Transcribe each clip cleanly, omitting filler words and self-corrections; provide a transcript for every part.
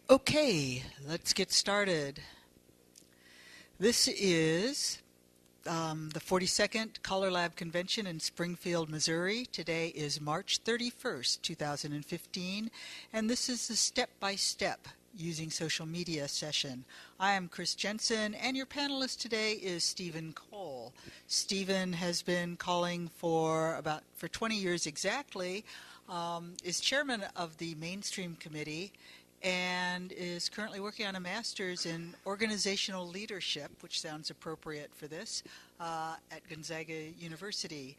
Okay, let's get started. This is the 42nd CALLERLAB Convention in Springfield, Missouri. Today is March 31st, 2015, and this is the step-by-step using social media session. I am Chris Jensen, and your panelist today is Stephen Cole. Stephen has been calling for 20 years exactly, is chairman of the Mainstream Committee, and is currently working on a master's in organizational leadership, which sounds appropriate for this, at Gonzaga University.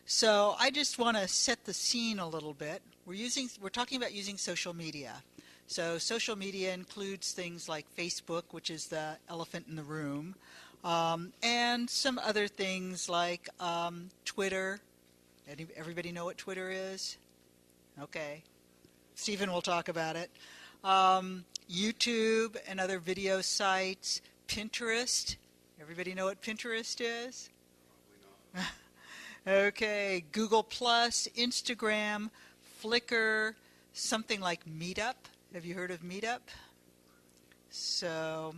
So I just want to set the scene a little bit. We're talking about using social media. So social media includes things like Facebook, which is the elephant in the room, and some other things like Twitter. Everybody know what Twitter is? Okay. Stephen will talk about it. YouTube and other video sites, Pinterest. Everybody know what Pinterest is? Okay, Google Plus, Instagram, Flickr, something like Meetup. Have you heard of Meetup? So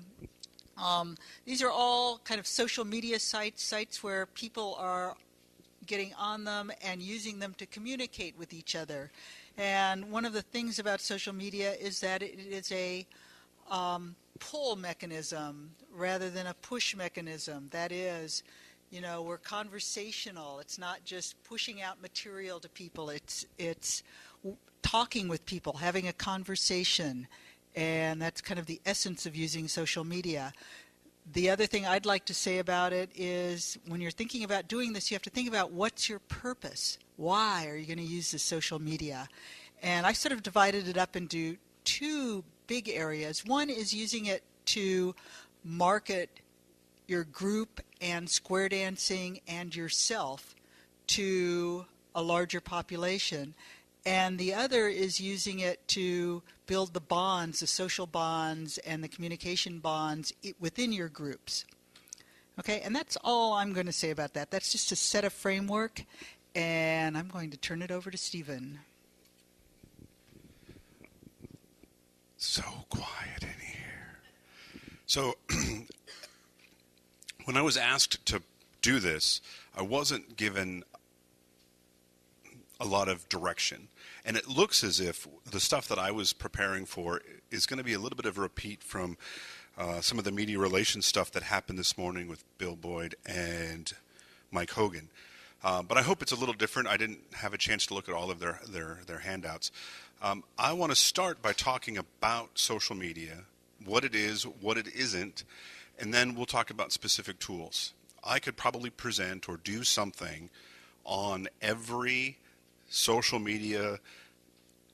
these are all kind of social media sites where people are getting on them and using them to communicate with each other. And one of the things about social media is that it is a pull mechanism rather than a push mechanism. That is, we're conversational. It's not just pushing out material to people. It's talking with people, having a conversation. And that's kind of the essence of using social media. The other thing I'd like to say about it is when you're thinking about doing this, you have to think about what's your purpose. Why are you going to use this social media? And I sort of divided it up into two big areas. One is using it to market your group and square dancing and yourself to a larger population. And the other is using it to build the bonds, the social bonds and the communication bonds within your groups. Okay, and that's all I'm going to say about that. That's just to set a framework, and I'm going to turn it over to Stephen. So quiet in here. So when I was asked to do this, I wasn't given a lot of direction. And it looks as if the stuff that I was preparing for is going to be a little bit of a repeat from some of the media relations stuff that happened this morning with Bill Boyd and Mike Hogan. But I hope it's a little different. I didn't have a chance to look at all of their handouts. I want to start by talking about social media, what it is, what it isn't, and then we'll talk about specific tools. I could probably present or do something on every social media,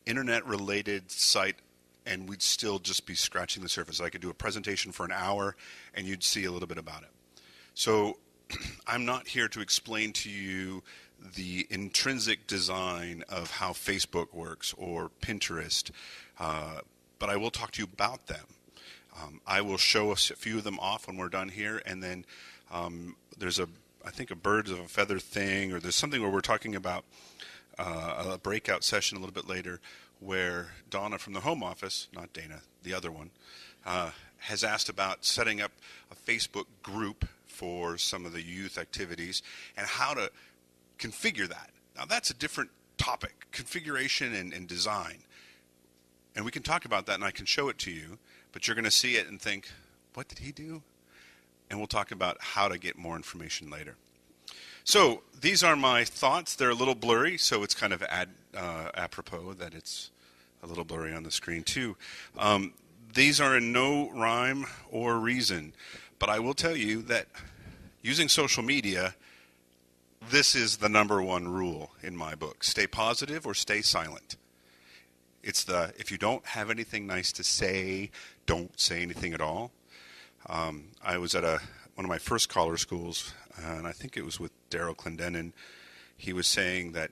internet-related site, and we'd still just be scratching the surface. I could do a presentation for an hour, and you'd see a little bit about it. So I'm not here to explain to you the intrinsic design of how Facebook works or Pinterest, but I will talk to you about them. I will show us a few of them off when we're done here, and then there's I think a birds of a feather thing, or there's something where we're talking about a breakout session a little bit later where Donna from the home office, not Dana, the other one, has asked about setting up a Facebook group for some of the youth activities and how to configure that. Now that's a different topic, configuration and design. And we can talk about that and I can show it to you, but you're going to see it and think, what did he do? And we'll talk about how to get more information later. So these are my thoughts. They're a little blurry, so it's kind of apropos that it's a little blurry on the screen too. These are in no rhyme or reason, but I will tell you that using social media, this is the number one rule in my book. Stay positive or stay silent. It's if you don't have anything nice to say, don't say anything at all. I was at one of my first caller schools, and I think it was with Daryl Clendenin. He was saying that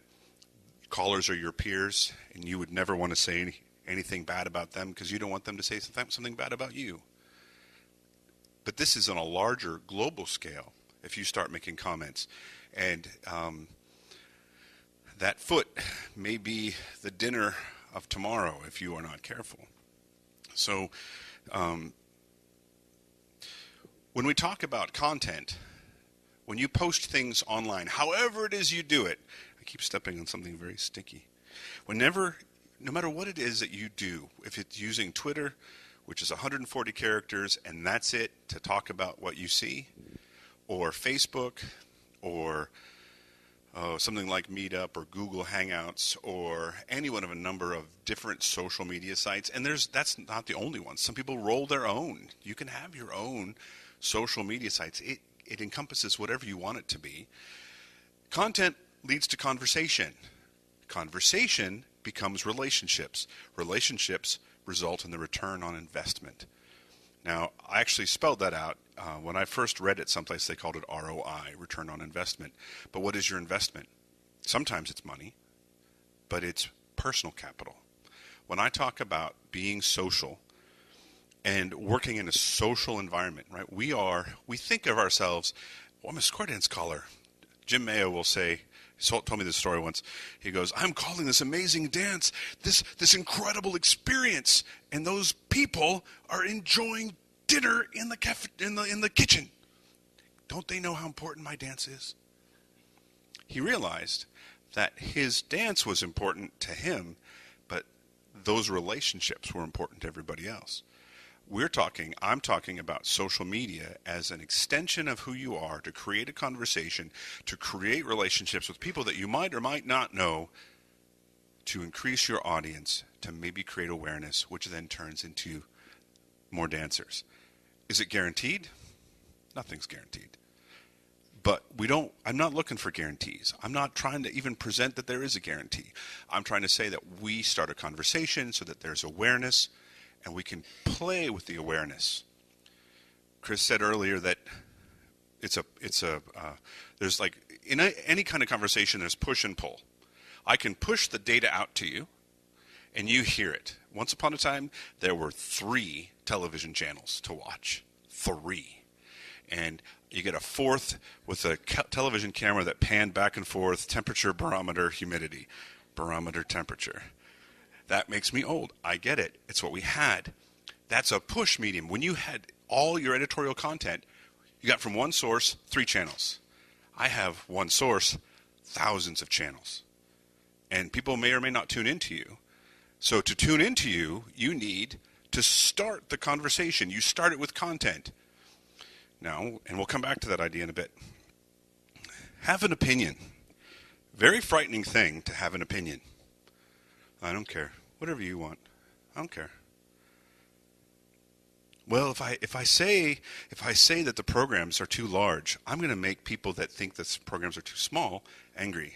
callers are your peers, and you would never want to say anything bad about them because you don't want them to say something bad about you. But this is on a larger global scale if you start making comments. And that foot may be the dinner of tomorrow if you are not careful. So when we talk about content, when you post things online, however it is you do it, I keep stepping on something very sticky. No matter what it is that you do, if it's using Twitter, which is 140 characters, and that's it to talk about what you see, or Facebook, or something like Meetup or Google Hangouts, or any one of a number of different social media sites, and that's not the only one. Some people roll their own. You can have your own social media sites. It encompasses whatever you want it to be. Content leads to conversation. Conversation becomes relationships. Relationships result in the return on investment. Now, I actually spelled that out. When I first read it someplace, they called it ROI, return on investment. But what is your investment? Sometimes it's money, but it's personal capital. When I talk about being social and working in a social environment, right? We think of ourselves, well, I'm a square dance caller. Jim Mayo will say, he told me this story once. He goes, I'm calling this amazing dance, this incredible experience, and those people are enjoying dinner in the kitchen. Don't they know how important my dance is? He realized that his dance was important to him, but those relationships were important to everybody else. I'm talking about social media as an extension of who you are to create a conversation, to create relationships with people that you might or might not know, to increase your audience, to maybe create awareness, which then turns into more dancers. Is it guaranteed? Nothing's guaranteed. But I'm not looking for guarantees. I'm not trying to even present that there is a guarantee. I'm trying to say that we start a conversation so that there's awareness, and we can play with the awareness. Chris said earlier that there's like, in any kind of conversation, there's push and pull. I can push the data out to you, and you hear it. Once upon a time, there were 3 television channels to watch. 3. And you get a 4th with a television camera that panned back and forth, temperature, barometer, humidity, barometer, temperature. That makes me old. I get it. It's what we had. That's a push medium. When you had all your editorial content, you got from one source, 3 channels. I have one source, thousands of channels. And people may or may not tune into you. So to tune into you, you need to start the conversation. You start it with content. Now, and we'll come back to that idea in a bit. Have an opinion. Very frightening thing to have an opinion. I don't care. Whatever you want. I don't care. Well, if I say that the programs are too large, I'm going to make people that think that programs are too small angry.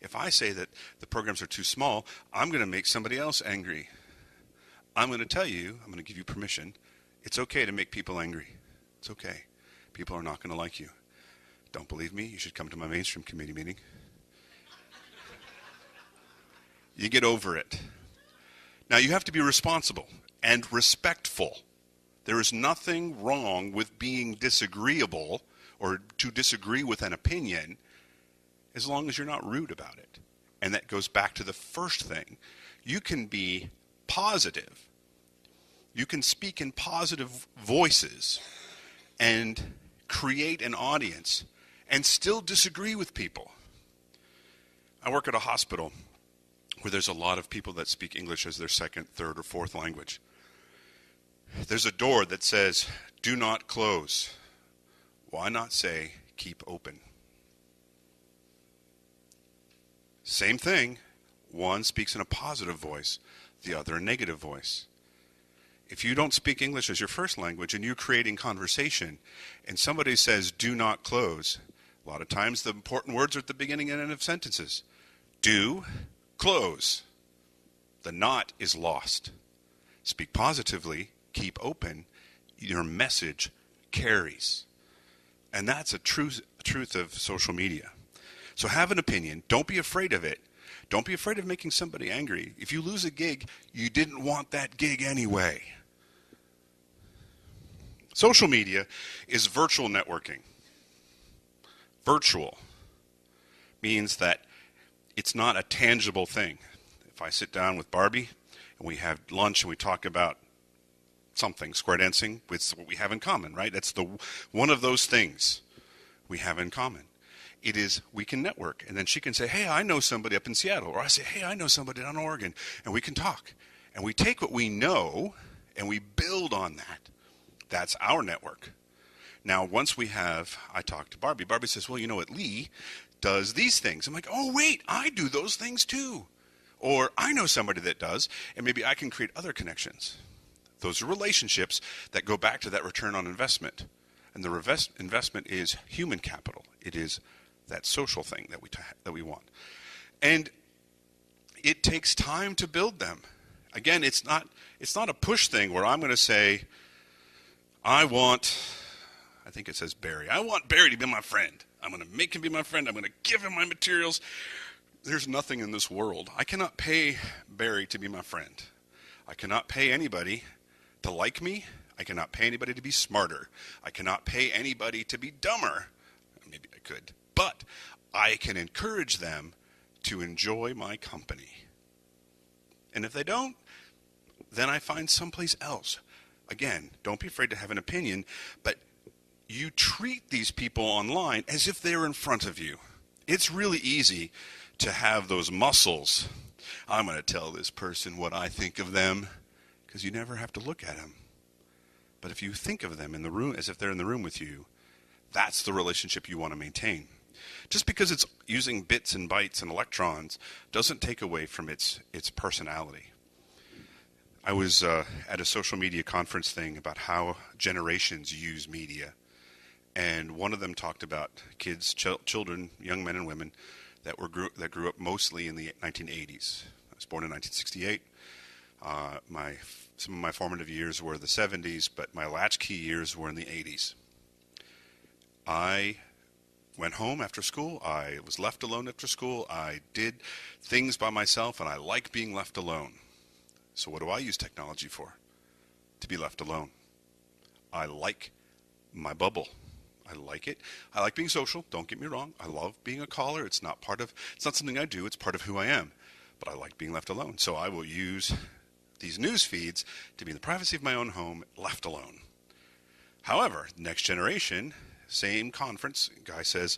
If I say that the programs are too small, I'm going to make somebody else angry. I'm going to tell you, I'm going to give you permission. It's okay to make people angry. It's okay. People are not going to like you. Don't believe me? You should come to my mainstream committee meeting. You get over it. Now, you have to be responsible and respectful. There is nothing wrong with being disagreeable or to disagree with an opinion as long as you're not rude about it. And that goes back to the first thing. You can be positive. You can speak in positive voices and create an audience and still disagree with people. I work at a hospital where there's a lot of people that speak English as their second, third, or fourth language. There's a door that says, do not close. Why not say, keep open? Same thing. One speaks in a positive voice, the other a negative voice. If you don't speak English as your first language and you're creating conversation and somebody says, do not close, a lot of times the important words are at the beginning and end of sentences. Do, close. The not is lost. Speak positively, keep open, your message carries. And that's a truth of social media. So have an opinion. Don't be afraid of it. Don't be afraid of making somebody angry. If you lose a gig, you didn't want that gig anyway. Social media is virtual networking. Virtual means that it's not a tangible thing. If I sit down with Barbie and we have lunch and we talk about something. Square dancing, it's what we have in common, right? That's one of those things we have in common. It is we can network, and then she can say, hey, I know somebody up in Seattle, or I say, hey, I know somebody down in Oregon, and we can talk. And we take what we know and we build on that. That's our network. Now, once I talk to Barbie. Barbie says, well, you know what, Lee does these things. I'm like, oh, wait, I do those things too. Or I know somebody that does, and maybe I can create other connections. Those are relationships that go back to that return on investment. And the investment is human capital. It is that social thing that we want. And it takes time to build them. Again, it's not a push thing where I'm going to say, I think it says Barry. I want Barry to be my friend. I'm going to make him be my friend. I'm going to give him my materials. There's nothing in this world. I cannot pay Barry to be my friend. I cannot pay anybody to like me. I cannot pay anybody to be smarter. I cannot pay anybody to be dumber. Maybe I could. But I can encourage them to enjoy my company. And if they don't, then I find someplace else. Again, don't be afraid to have an opinion, but you treat these people online as if they're in front of you. It's really easy to have those muscles. I'm going to tell this person what I think of them, because you never have to look at them. But if you think of them in the room as if they're in the room with you, that's the relationship you want to maintain. Just because it's using bits and bytes and electrons doesn't take away from its personality. I was at a social media conference thing about how generations use media. And one of them talked about kids, children, young men and women that grew up mostly in the 1980s. I was born in 1968. Some of my formative years were the 70s, but my latchkey years were in the 80s. I went home after school. I was left alone after school. I did things by myself, and I like being left alone. So what do I use technology for? To be left alone. I like my bubble. I like it. I like being social. Don't get me wrong. I love being a caller. It's not something I do. It's part of who I am. But I like being left alone. So I will use these news feeds to be in the privacy of my own home, left alone. However, next generation, same conference, guy says,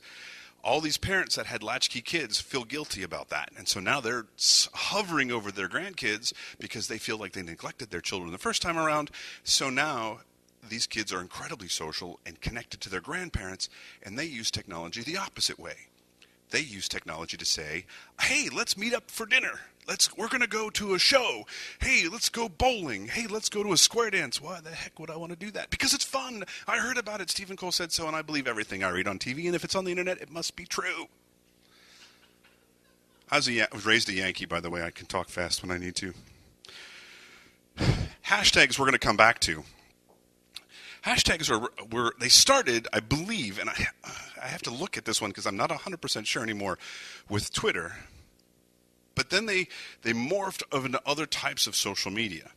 all these parents that had latchkey kids feel guilty about that. And so now they're hovering over their grandkids because they feel like they neglected their children the first time around. So now these kids are incredibly social and connected to their grandparents, and they use technology the opposite way. They use technology to say, hey, let's meet up for dinner. We're going to go to a show. Hey, let's go bowling. Hey, let's go to a square dance. Why the heck would I want to do that? Because it's fun. I heard about it. Stephen Cole said so, and I believe everything I read on TV. And if it's on the internet, it must be true. I was raised a Yankee, by the way. I can talk fast when I need to. Hashtags we're going to come back to. Hashtags they started, I believe, and I have to look at this one because I'm not 100% sure anymore, with Twitter. But then they morphed into other types of social media.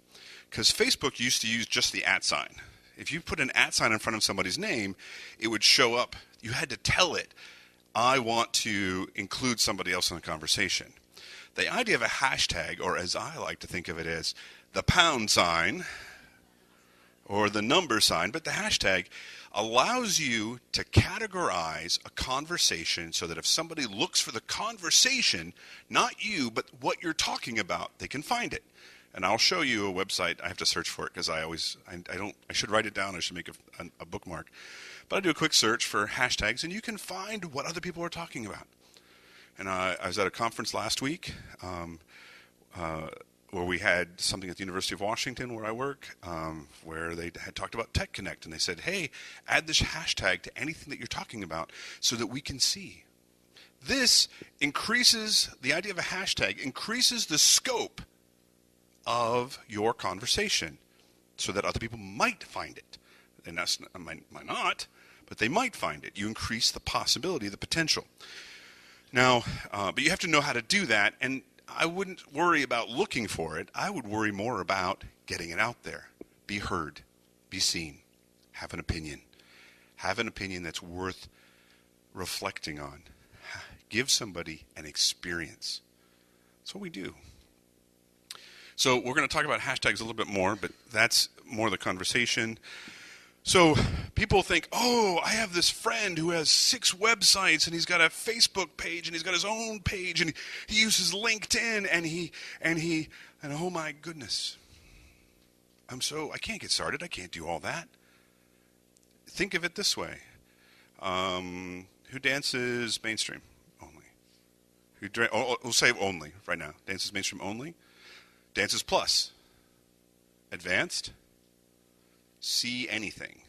Because Facebook used to use just the @ sign. If you put an @ sign in front of somebody's name, it would show up. You had to tell it, I want to include somebody else in the conversation. The idea of a hashtag, or as I like to think of it as the pound sign, or the number sign, but the hashtag allows you to categorize a conversation so that if somebody looks for the conversation, not you, but what you're talking about, they can find it. And I'll show you a website. I have to search for it because I should write it down. I should make a bookmark. But I do a quick search for hashtags, and you can find what other people are talking about. And I was at a conference last week where we had something at the University of Washington where I work, where they had talked about Tech Connect, and they said, hey, add this hashtag to anything that you're talking about so that we can see. This increases, the idea of a hashtag increases the scope of your conversation so that other people might find it. And that's might not, but they might find it. You increase the possibility, the potential. Now, but you have to know how to do that, and I wouldn't worry about looking for it. I would worry more about getting it out there. Be heard. Be seen. Have an opinion. Have an opinion that's worth reflecting on. Give somebody an experience. That's what we do. So we're going to talk about hashtags a little bit more, but that's more the conversation. So people think, oh, I have this friend who has 6 websites, and he's got a Facebook page, and he's got his own page, and he uses LinkedIn, and oh my goodness, I can't get started. I can't do all that. Think of it this way. Who dances mainstream only? We'll say only right now. Dances mainstream only. Dances plus. Advanced. See anything.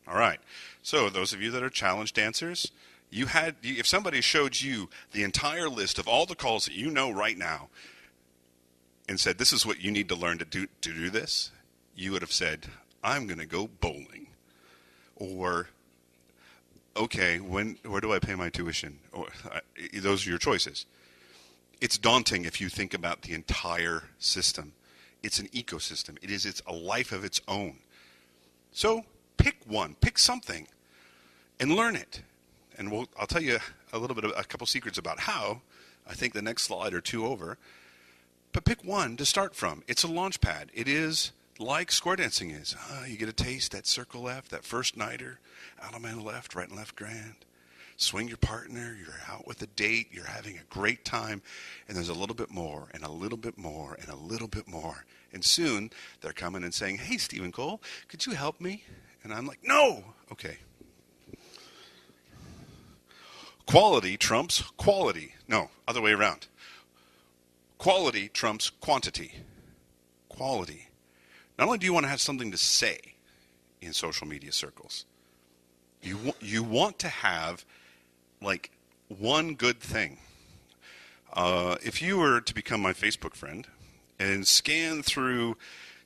All right. So those of you that are challenge dancers, if somebody showed you the entire list of all the calls that you know right now and said, this is what you need to learn to do this, you would have said, I'm going to go bowling. Or, okay, where do I pay my tuition? Or, those are your choices. It's daunting if you think about the entire system. It's an ecosystem. It's a life of its own. So pick one, pick something, and learn it. And I'll tell you a couple secrets about how. I think the next slide or 2 over. But pick one to start from. It's a launch pad. It is like square dancing is. You get a taste, that circle left, that first nighter, Allemande left, right and left grand. Swing your partner, you're out with a date, you're having a great time, and there's a little bit more, and a little bit more, and a little bit more. And soon, they're coming and saying, hey, Stephen Cole, could you help me? And I'm like, no! Okay. Quality trumps quality. No, other way around. Quality trumps quantity. Quality. Not only do you want to have something to say in social media circles, you want to have like one good thing. If you were to become my Facebook friend and scan through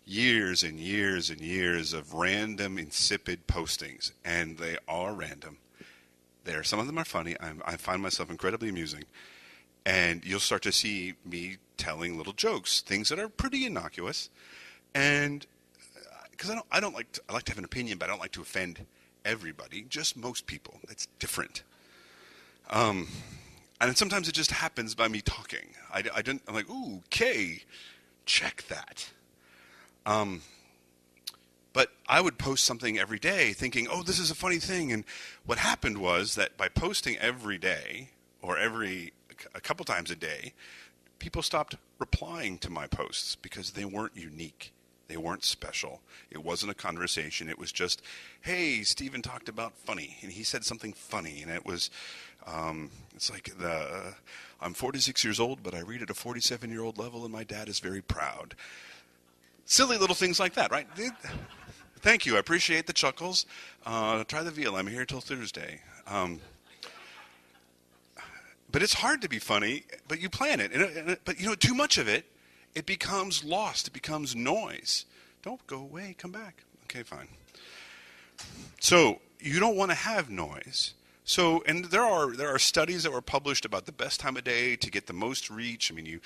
years and years and years of random insipid postings, and they are random, some of them are funny. I find myself incredibly amusing, and you'll start to see me telling little jokes, things that are pretty innocuous. And because I like to have an opinion, but I don't like to offend everybody, just most people. It's different. And sometimes it just happens by me talking. I'm like, ooh, okay, check that. But I would post something every day thinking, oh, this is a funny thing. And what happened was that by posting every day or a couple times a day, people stopped replying to my posts because they weren't unique. They weren't special. It wasn't a conversation. It was just, hey, Stephen talked about funny, and he said something funny, and it was, it's like I'm 46 years old, but I read at a 47-year-old level, and my dad is very proud. Silly little things like that, right? Thank you. I appreciate the chuckles. Try the veal. I'm here till Thursday. But it's hard to be funny, but you plan it. But, too much of it, it becomes lost. It becomes noise. Don't go away. Come back. Okay, fine. So you don't want to have noise. So, and there are studies that were published about the best time of day to get the most reach. I mean,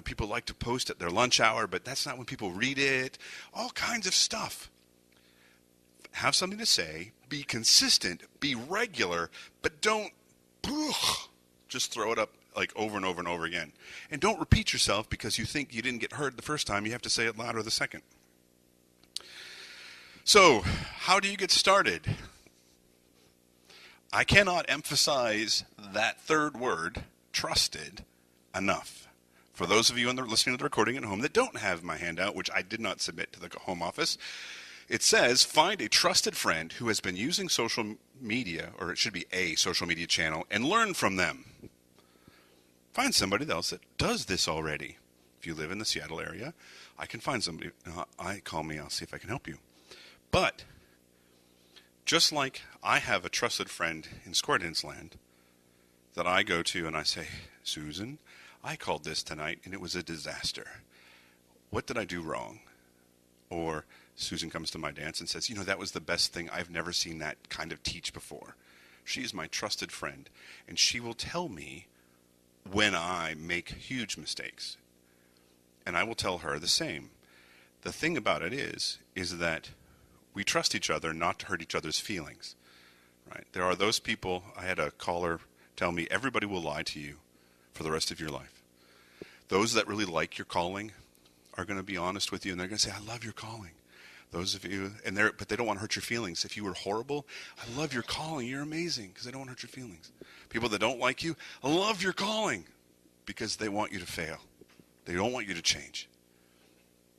people like to post at their lunch hour, but that's not when people read it. All kinds of stuff. Have something to say. Be consistent. Be regular. But don't just throw it up like over and over and over again. And don't repeat yourself because you think you didn't get heard the first time. You have to say it louder the second. So, how do you get started? I cannot emphasize that third word, trusted, enough. For those of you listening to the recording at home that don't have my handout, which I did not submit to the home office, it says, find a trusted friend who has been using social media, or it should be a social media channel, and learn from them. Find somebody else that does this already. If you live in the Seattle area, I can find somebody. Call me, I'll see if I can help you. But just like I have a trusted friend in Square Dance Land that I go to and I say, Susan, I called this tonight and it was a disaster. What did I do wrong? Or Susan comes to my dance and says, that was the best thing. I've never seen that kind of teach before. She is my trusted friend, and she will tell me when I make huge mistakes. And I will tell her the same. The thing about it is that we trust each other not to hurt each other's feelings. Right? There are those people, I had a caller tell me, everybody will lie to you for the rest of your life. Those that really like your calling are going to be honest with you, and they're going to say, I love your calling. Those of you, but they don't want to hurt your feelings. If you were horrible, I love your calling. You're amazing, because they don't want to hurt your feelings. People that don't like you, I love your calling, because they want you to fail. They don't want you to change.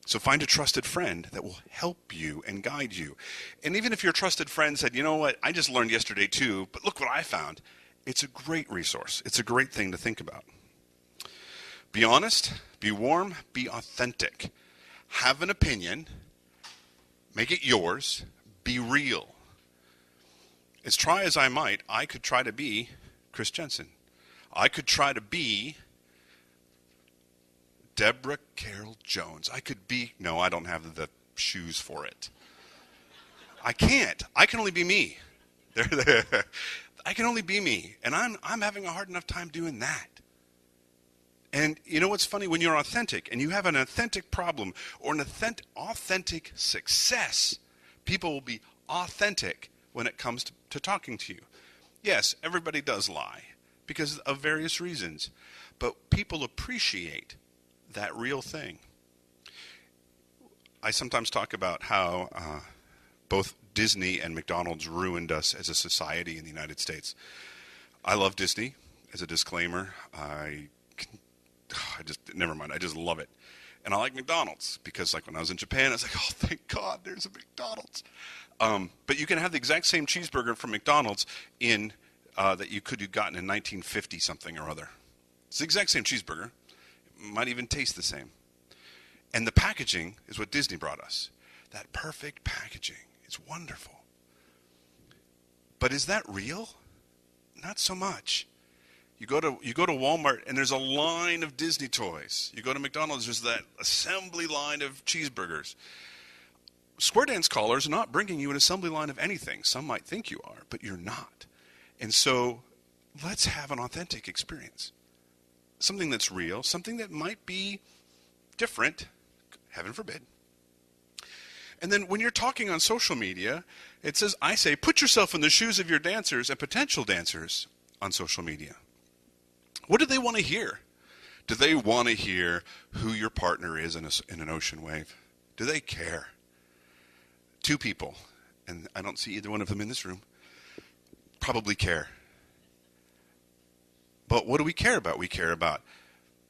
So find a trusted friend that will help you and guide you. And even if your trusted friend said, you know what, I just learned yesterday too, but look what I found. It's a great resource. It's a great thing to think about. Be honest, be warm, be authentic. Have an opinion. Make it yours. Be real. As try as I might, I could try to be Chris Jensen. I could try to be Deborah Carroll Jones. I could be, no, I don't have the shoes for it. I can't. I can only be me. I can only be me. And I'm having a hard enough time doing that. And you know what's funny? When you're authentic and you have an authentic problem or an authentic success, people will be authentic when it comes to talking to you. Yes, everybody does lie because of various reasons, but people appreciate that real thing. I sometimes talk about how both Disney and McDonald's ruined us as a society in the United States. I love Disney. As a disclaimer, never mind, I just love it. And I like McDonald's because, like, when I was in Japan, I was like, oh, thank God there's a McDonald's. But you can have the exact same cheeseburger from McDonald's that you could have gotten in 1950 something or other. It's the exact same cheeseburger. It might even taste the same. And the packaging is what Disney brought us. That perfect packaging. It's wonderful. But is that real? Not so much. You go to Walmart and there's a line of Disney toys. You go to McDonald's, there's that assembly line of cheeseburgers. Square Dance Callers are not bringing you an assembly line of anything. Some might think you are, but you're not. And so let's have an authentic experience. Something that's real, something that might be different, heaven forbid. And then when you're talking on social media, it says, I say, put yourself in the shoes of your dancers and potential dancers on social media. What do they want to hear? Do they want to hear who your partner is in an ocean wave? Do they care? Two people, and I don't see either one of them in this room, probably care. But what do we care about? We care about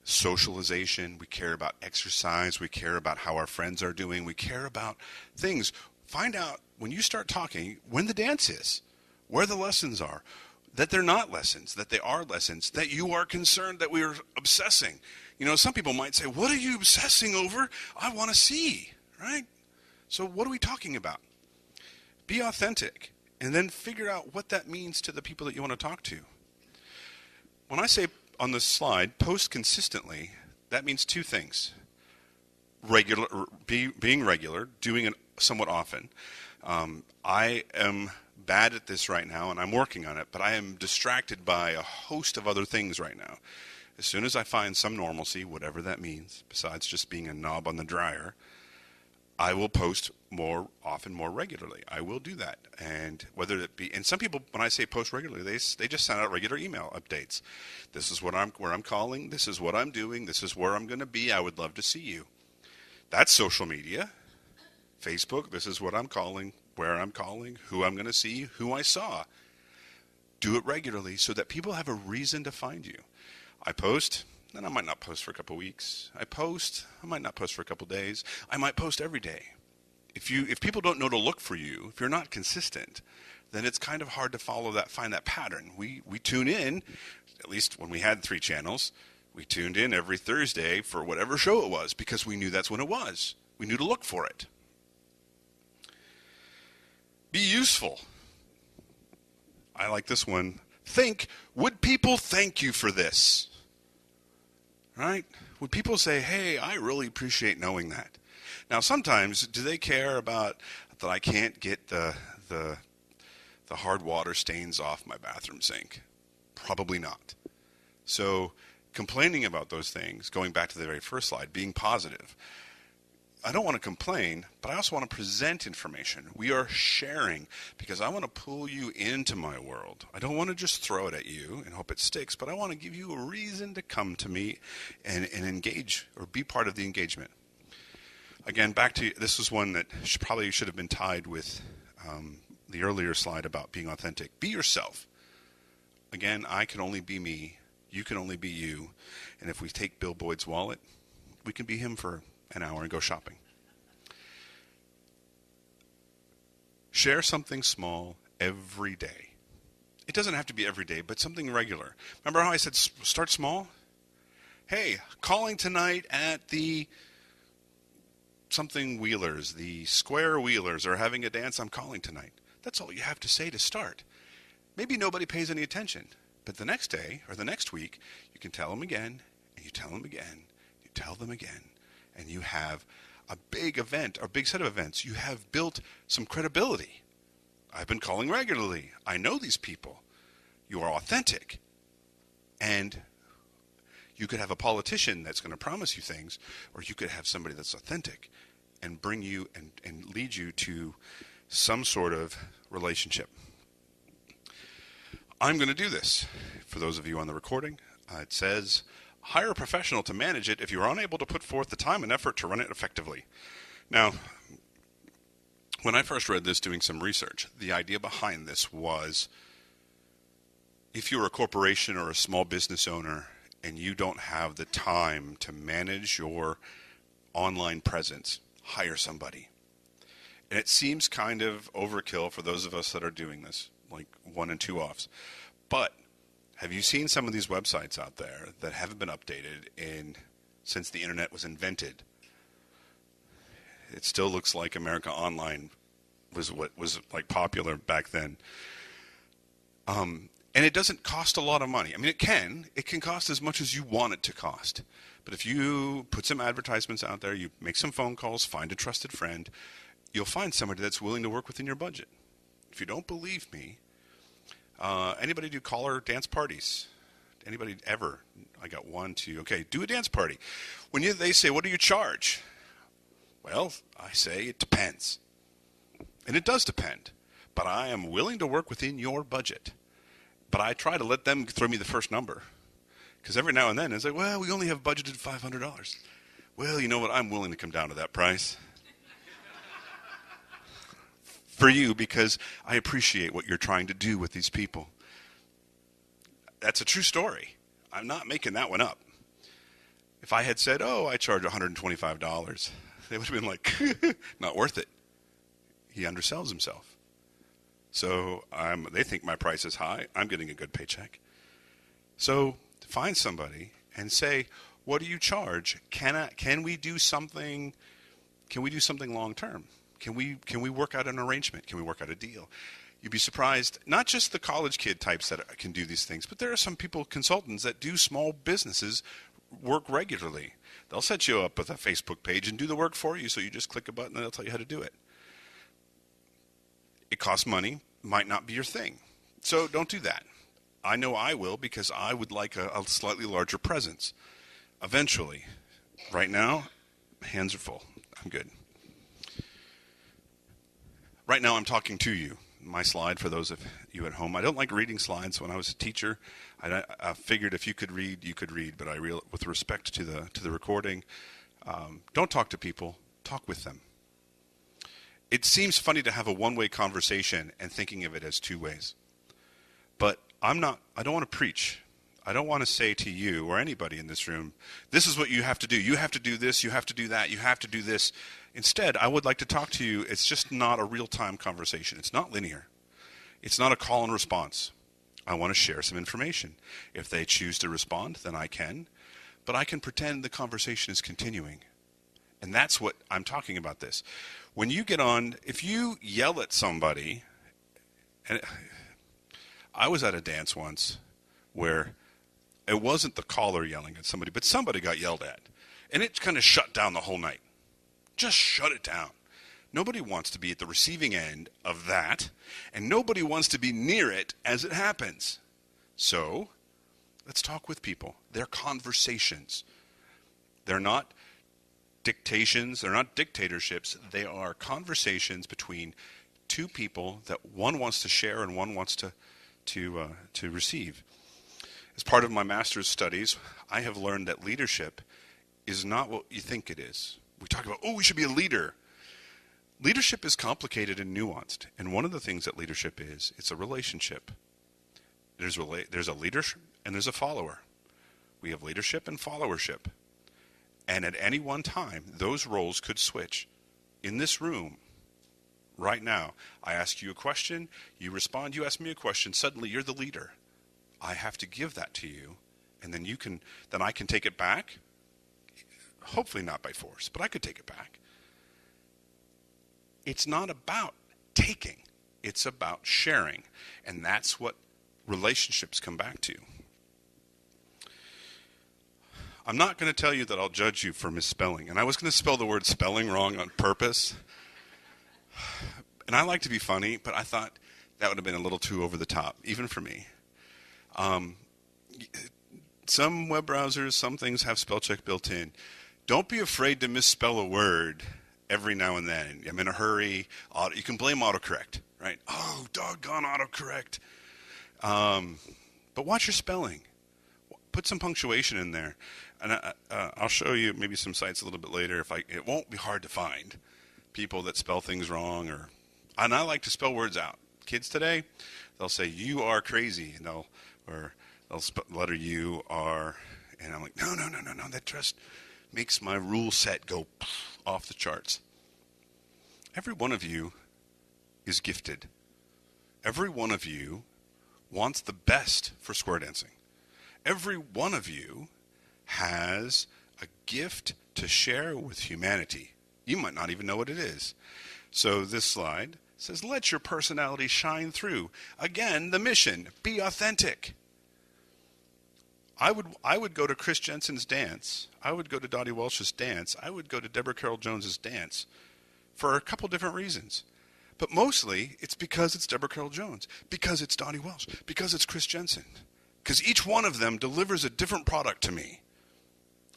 socialization. We care about exercise. We care about how our friends are doing. We care about things. Find out when you start talking when the dance is, where the lessons are, that they're not lessons, that they are lessons, that you are concerned that we are obsessing. You know, some people might say, what are you obsessing over? I want to see, right? So what are we talking about? Be authentic, and then figure out what that means to the people that you want to talk to. When I say on this slide, post consistently, that means two things. Being regular, doing it somewhat often. I am bad at this right now, and I'm working on it, but I am distracted by a host of other things right now. As soon as I find some normalcy, whatever that means, besides just being a knob on the dryer, I will post more often, more regularly. I will do that. And whether it be, and some people, when I say post regularly, they just send out regular email updates. This is where I'm calling. This is what I'm doing. This is where I'm going to be. I would love to see you. That's social media. Facebook, this is what I'm calling, where I'm calling, who I'm going to see, who I saw. Do it regularly so that people have a reason to find you. I post, then I might not post for a couple weeks. I post, I might not post for a couple days. I might post every day. If people don't know to look for you, if you're not consistent, then it's kind of hard to find that pattern. We tune in, at least when we had 3 channels, we tuned in every Thursday for whatever show it was because we knew that's when it was. We knew to look for it. Be useful. I like this one. Think, would people thank you for this? Right? Would people say, hey, I really appreciate knowing that? Now, sometimes, do they care about that I can't get the hard water stains off my bathroom sink? Probably not. So, complaining about those things, going back to the very first slide, being positive. I don't want to complain, but I also want to present information. We are sharing because I want to pull you into my world. I don't want to just throw it at you and hope it sticks, but I want to give you a reason to come to me and engage or be part of the engagement. Again, back to, this was one that probably should have been tied with the earlier slide about being authentic. Be yourself. Again, I can only be me. You can only be you. And if we take Bill Boyd's wallet, we can be him for an hour and go shopping. Share something small every day. It doesn't have to be every day, but something regular. Remember how I said start small? Hey, calling tonight at the something Wheelers, the Square Wheelers are having a dance. I'm calling tonight. That's all you have to say to start. Maybe nobody pays any attention, but the next day or the next week, you can tell them again, and you tell them again, you tell them again, and you have a big event, or big set of events. You have built some credibility. I've been calling regularly. I know these people. You are authentic. And you could have a politician that's going to promise you things, or you could have somebody that's authentic and bring you and lead you to some sort of relationship. I'm going to do this. For those of you on the recording, it says, hire a professional to manage it if you are unable to put forth the time and effort to run it effectively. Now, when I first read this doing some research, the idea behind this was if you're a corporation or a small business owner and you don't have the time to manage your online presence, hire somebody. And it seems kind of overkill for those of us that are doing this, like 1 and 2 offs. But have you seen some of these websites out there that haven't been updated since the internet was invented? It still looks like America Online was what was like popular back then. And it doesn't cost a lot of money. I mean, it can cost as much as you want it to cost. But if you put some advertisements out there, you make some phone calls, find a trusted friend, you'll find somebody that's willing to work within your budget. If you don't believe me, anybody do caller dance parties? Anybody ever? I got 1, 2. Okay, do a dance party. When they say, what do you charge? Well, I say it depends. And it does depend. But I am willing to work within your budget. But I try to let them throw me the first number. Because every now and then it's like, well, we only have budgeted $500. Well, you know what? I'm willing to come down to that price. For you, because I appreciate what you're trying to do with these people. That's a true story. I'm not making that one up. If I had said, oh, I charge $125, they would have been like, not worth it. He undersells himself. So they think my price is high. I'm getting a good paycheck. So find somebody and say, what do you charge? Can we do something? Can we do something long term? Can we work out an arrangement? Can we work out a deal? You'd be surprised, not just the college kid types that can do these things, but there are some people, consultants, that do small businesses work regularly. They'll set you up with a Facebook page and do the work for you, so you just click a button and they'll tell you how to do it. It costs money, might not be your thing. So don't do that. I know I will, because I would like a slightly larger presence eventually. Right now, hands are full. I'm good. Right now I'm talking to you. My slide for those of you at home. I don't like reading slides. When I was a teacher, I figured if you could read, you could read. But with respect to the recording, don't talk to people. Talk with them. It seems funny to have a one-way conversation and thinking of it as 2 ways. But I don't want to preach. I don't want to say to you or anybody in this room, this is what you have to do. You have to do this. You have to do that. You have to do this. Instead, I would like to talk to you. It's just not a real-time conversation. It's not linear. It's not a call and response. I want to share some information. If they choose to respond, then I can. But I can pretend the conversation is continuing. And that's what I'm talking about this. When you get on, if you yell at somebody, and I was at a dance once where it wasn't the caller yelling at somebody, but somebody got yelled at. And it kind of shut down the whole night. Just shut it down. Nobody wants to be at the receiving end of that, and nobody wants to be near it as it happens. So, let's talk with people. They're conversations. They're not dictations. They're not dictatorships. They are conversations between 2 people that one wants to share and one wants to receive. As part of my master's studies, I have learned that leadership is not what you think it is. We talk about, we should be a leader. Leadership is complicated and nuanced. And one of the things that leadership is, it's a relationship. There's a leader and there's a follower. We have leadership and followership. And at any one time, those roles could switch. In this room, right now, I ask you a question, you respond, you ask me a question, suddenly you're the leader. I have to give that to you, and then I can take it back. Hopefully not by force, but I could take it back. It's not about taking, it's about sharing, and that's what relationships come back to. I'm not going to tell you that I'll judge you for misspelling, and I was going to spell the word spelling wrong on purpose. And I like to be funny, but I thought that would have been a little too over the top, even for me. Some web browsers, some things have spell check built in. Don't be afraid to misspell a word every now and then. I'm in a hurry. You can blame autocorrect, right? Oh, doggone autocorrect. But watch your spelling. Put some punctuation in there. And I'll show you maybe some sites a little bit later. It won't be hard to find people that spell things wrong. And I like to spell words out. Kids today, they'll say, "You are crazy." And they'll spell the letter U, R. And I'm like, no. That just makes my rule set go off the charts. Every one of you is gifted. Every one of you wants the best for square dancing. Every one of you has a gift to share with humanity. You might not even know what it is. So this slide says, let your personality shine through. Again, the mission, be authentic. I would go to Chris Jensen's dance. I would go to Dottie Welsh's dance. I would go to Deborah Carroll Jones's dance for a couple different reasons. But mostly, it's because it's Deborah Carroll Jones, because it's Dottie Welsh, because it's Chris Jensen. Because each one of them delivers a different product to me.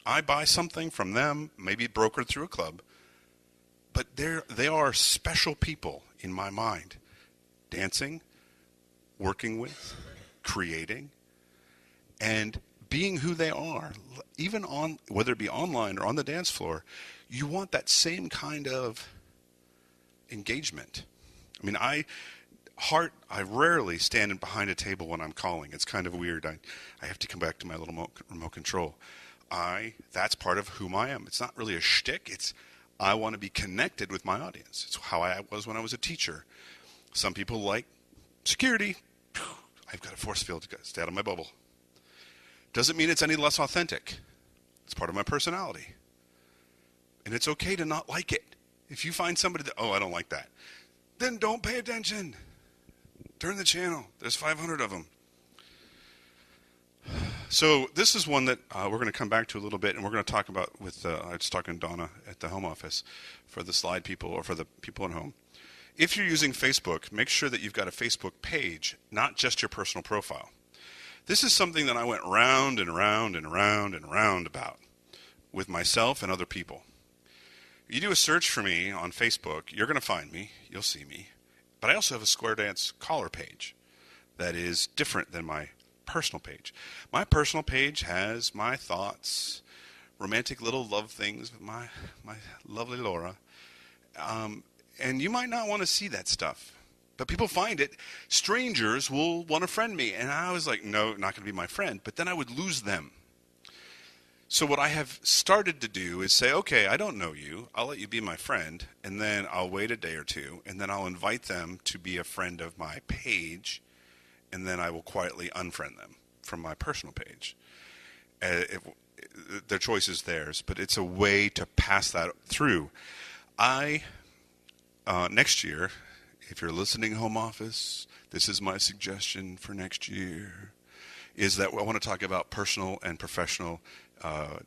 I buy something from them, maybe brokered through a club, but they are special people in my mind. Dancing, working with, creating, and being who they are, even on, whether it be online or on the dance floor, you want that same kind of engagement. I mean, I rarely stand behind a table when I'm calling. It's kind of weird. I have to come back to my little remote control. That's part of whom I am. It's not really a shtick. I want to be connected with my audience. It's how I was when I was a teacher. Some people like security. I've got a force field to stay out of my bubble. Doesn't mean it's any less authentic. It's part of my personality. And it's okay to not like it. If you find somebody that, I don't like that, then don't pay attention. Turn the channel. There's 500 of them. So this is one that we're going to come back to a little bit, and we're going to talk about I was talking to Donna at the home office for the slide people or for the people at home. If you're using Facebook, make sure that you've got a Facebook page, not just your personal profile. This is something that I went round and round and round and round about with myself and other people. You do a search for me on Facebook, you're going to find me, you'll see me. But I also have a Square Dance caller page that is different than my personal page. My personal page has my thoughts, romantic little love things with my lovely Laura. And you might not want to see that stuff. But people find it. Strangers will want to friend me. And I was like, no, not going to be my friend. But then I would lose them. So what I have started to do is say, okay, I don't know you. I'll let you be my friend. And then I'll wait a day or two. And then I'll invite them to be a friend of my page. And then I will quietly unfriend them from my personal page. Their choice is theirs. But it's a way to pass that through. Next year, if you're listening, home office, this is my suggestion for next year, is that I want to talk about personal and professional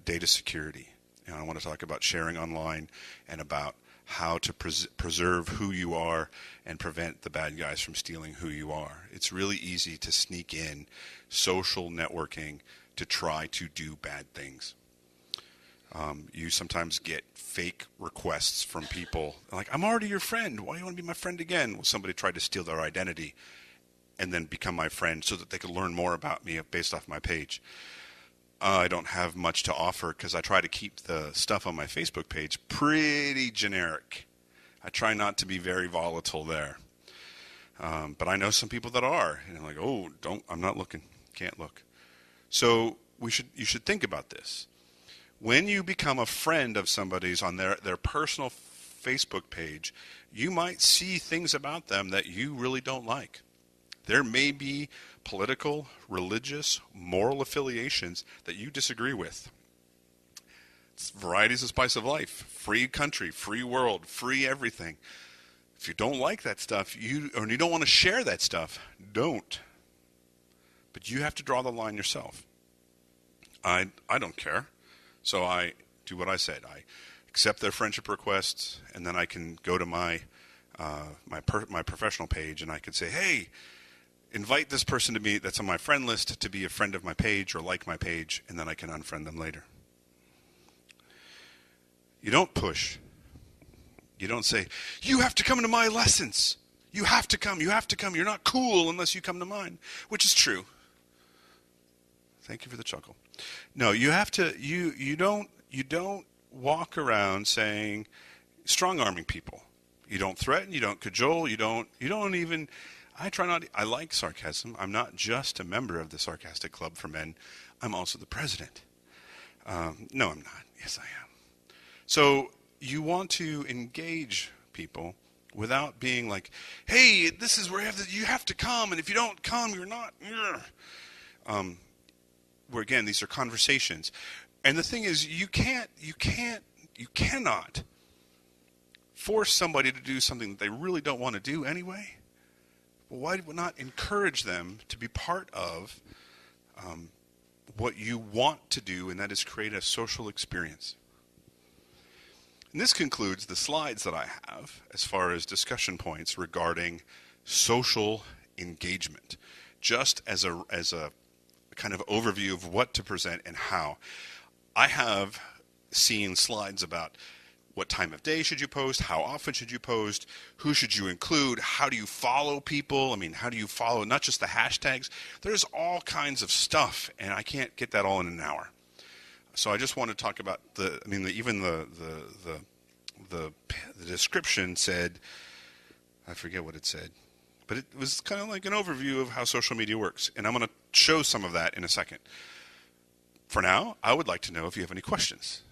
data security. And I want to talk about sharing online and about how to preserve who you are and prevent the bad guys from stealing who you are. It's really easy to sneak in social networking to try to do bad things. You sometimes get fake requests from people like, I'm already your friend. Why do you want to be my friend again? Well, somebody tried to steal their identity and then become my friend so that they could learn more about me based off my page. I don't have much to offer because I try to keep the stuff on my Facebook page pretty generic. I try not to be very volatile there. But I know some people that are, and I'm like, oh, I'm not looking, can't look. So you should think about this. When you become a friend of somebody's on their personal Facebook page, you might see things about them that you really don't like. There may be political, religious, moral affiliations that you disagree with. Variety is the spice of life. Free country, free world, free everything. If you don't like that stuff, you don't want to share that stuff, don't. But you have to draw the line yourself. I don't care. So I do what I said. I accept their friendship requests, and then I can go to my professional page, and I can say, hey, invite this person to be that's on my friend list to be a friend of my page or like my page, and then I can unfriend them later. You don't push. You don't say, you have to come to my lessons. You have to come. You're not cool unless you come to mine, which is true. Thank you for the chuckle. No, you have to. You don't walk around saying, strong-arming people. You don't threaten. You don't cajole. You don't even. I try not. I like sarcasm. I'm not just a member of the Sarcastic Club for Men. I'm also the president. No, I'm not. Yes, I am. So you want to engage people without being like, hey, this is where you have to come, and if you don't come, you're not. Where again, these are conversations, and the thing is, you cannot force somebody to do something that they really don't want to do anyway. Well, why not encourage them to be part of what you want to do, and that is create a social experience. And this concludes the slides that I have as far as discussion points regarding social engagement, just as a kind of overview of what to present and how. I have seen slides about what time of day should you post, how often should you post, who should you include, how do you follow people, how do you follow not just the hashtags, there's all kinds of stuff, and I can't get that all in an hour. So I just want to talk about the description said, I forget what it said, but it was kind of like an overview of how social media works, and I'm going to show some of that in a second. For now, I would like to know if you have any questions,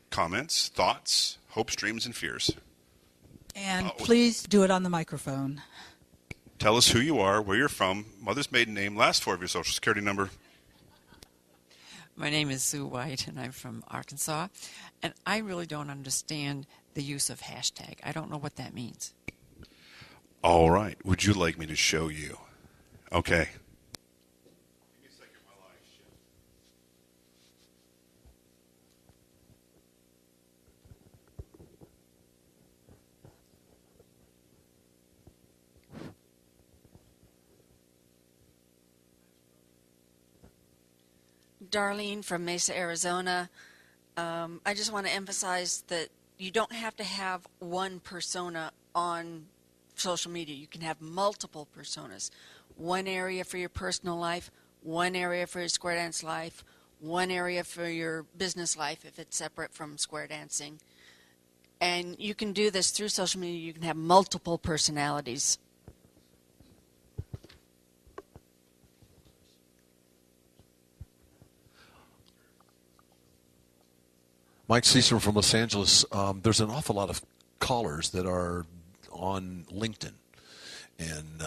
comments, thoughts, hopes, dreams, and fears. And please do it on the microphone. Tell us who you are, where you're from, mother's maiden name, last four of your social security number. My name is Sue White, and I'm from Arkansas, and I really don't understand the use of hashtag. I don't know what that means. All right. Would you like me to show you? Okay. Give me a second while I shift. Darlene from Mesa, Arizona. I just want to emphasize that you don't have to have one persona on social media. You can have multiple personas. One area for your personal life, one area for your square dance life, one area for your business life if it's separate from square dancing. And you can do this through social media. You can have multiple personalities. Mike Cecil from Los Angeles. There's an awful lot of callers that are on LinkedIn. And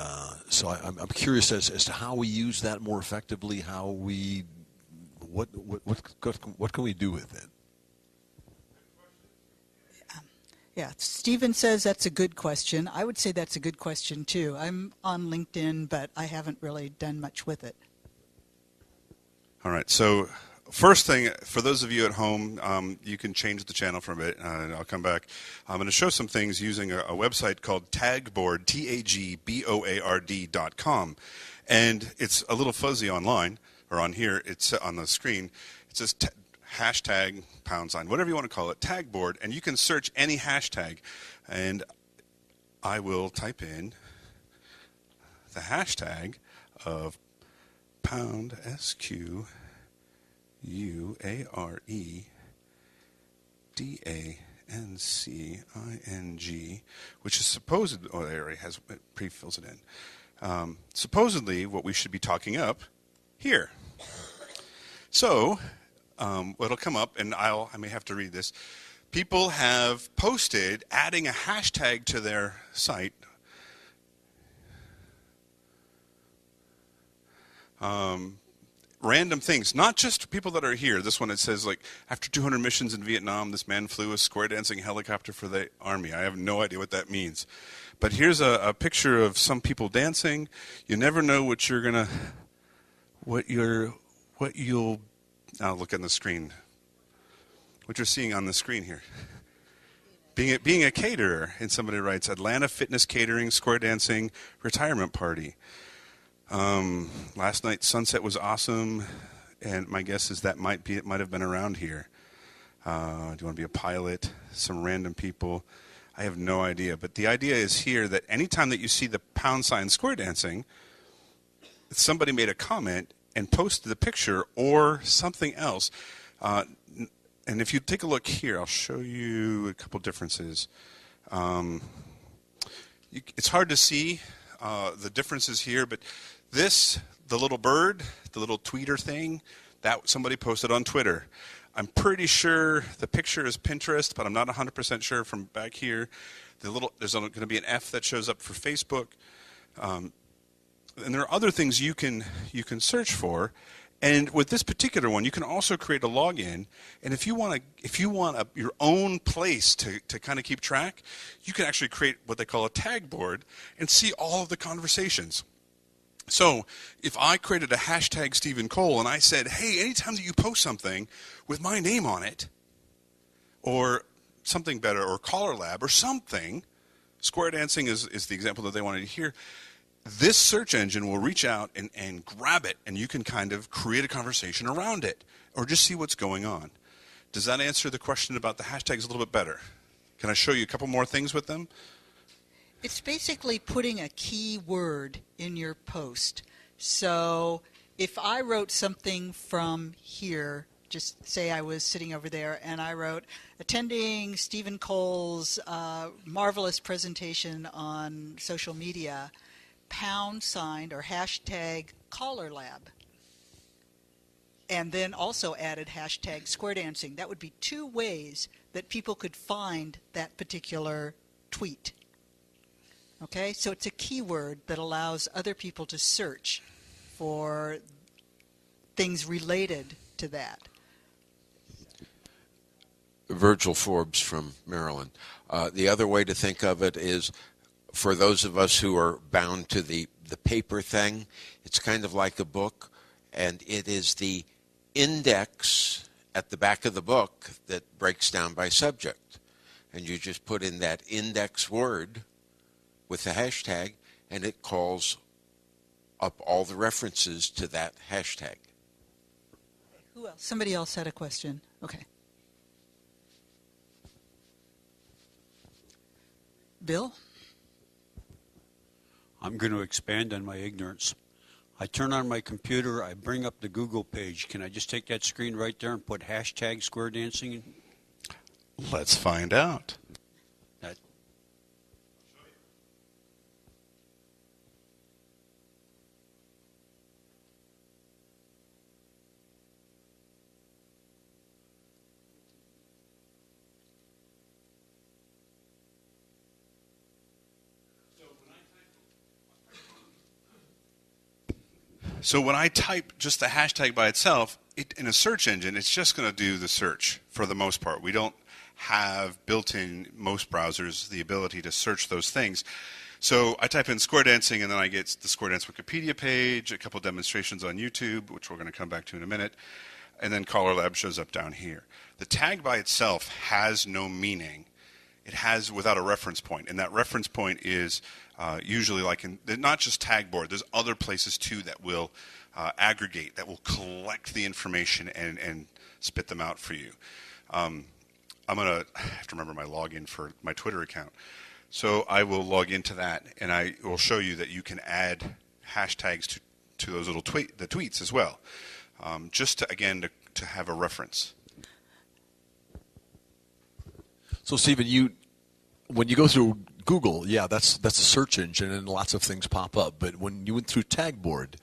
so I'm curious as to how we use that more effectively, what can we do with it? Yeah, Stephen says that's a good question. I would say that's a good question too. I'm on LinkedIn, but I haven't really done much with it. All right, so first thing, for those of you at home, you can change the channel for a bit, and I'll come back. I'm going to show some things using a website called Tagboard, TAGBOARD.com. And it's a little fuzzy online, or on here, it's on the screen. It says hashtag, #, whatever you want to call it, Tagboard, and you can search any hashtag. And I will type in the hashtag of #SQ UAREDANCING, which is supposedly, oh, there it has, it pre-fills it in. Supposedly what we should be talking up here. So what'll come up, and I may have to read this. People have posted adding a hashtag to their site. Random things, not just people that are here. This one, it says, like, after 200 missions in Vietnam, this man flew a square dancing helicopter for the Army. I have no idea what that means. But here's a picture of some people dancing. You never know what you're gonna, what you'll, I'll look on the screen. What you're seeing on the screen here. Being a caterer, and somebody writes, Atlanta Fitness Catering, Square Dancing, Retirement Party. Last night's sunset was awesome, and my guess is that it might have been around here. Do you want to be a pilot? Some random people. I have no idea, but the idea is here that anytime that you see the # square dancing, somebody made a comment and posted the picture or something else. And if you take a look here, I'll show you a couple differences. It's hard to see the differences here, but this, the little bird, the little tweeter thing, that somebody posted on Twitter. I'm pretty sure the picture is Pinterest, but I'm not 100% sure from back here. There's going to be an F that shows up for Facebook. And there are other things you can search for. And with this particular one, you can also create a login. And if you want your own place to kind of keep track, you can actually create what they call a tag board and see all of the conversations. So if I created a hashtag Stephen Cole and I said, hey, anytime that you post something with my name on it, or something better, or CALLERLAB or something, square dancing is the example that they wanted to hear, this search engine will reach out and grab it, and you can kind of create a conversation around it, or just see what's going on. Does that answer the question about the hashtags a little bit better? Can I show you a couple more things with them? It's basically putting a key word in your post. So if I wrote something from here, just say I was sitting over there and I wrote, attending Stephen Cole's marvelous presentation on social media, # or hashtag CALLERLAB. And then also added hashtag square dancing. That would be 2 ways that people could find that particular tweet. Okay, so it's a keyword that allows other people to search for things related to that. Virgil Forbes from Maryland. The other way to think of it is, for those of us who are bound to the paper thing, it's kind of like a book, and it is the index at the back of the book that breaks down by subject. And you just put in that index word with the hashtag, and it calls up all the references to that hashtag. Who else? Somebody else had a question. Okay. Bill? I'm going to expand on my ignorance. I turn on my computer, I bring up the Google page. Can I just take that screen right there and put hashtag square dancing in? Let's find out. That, So when I type just the hashtag by itself, in a search engine, it's just going to do the search for the most part. We don't have built in most browsers the ability to search those things. So I type in square dancing, and then I get the Square Dance Wikipedia page, a couple demonstrations on YouTube, which we're going to come back to in a minute, and then CALLERLAB shows up down here. The tag by itself has no meaning. It has without a reference point, and that reference point is usually like not just tag board. There's other places too that will aggregate, that will collect the information and spit them out for you. I have to remember my login for my Twitter account. So I will log into that, and I will show you that you can add hashtags to those little tweets as well. Just to, again, to have a reference. So, Stephen, when you go through Google, yeah, that's a search engine, and lots of things pop up. But when you went through Tagboard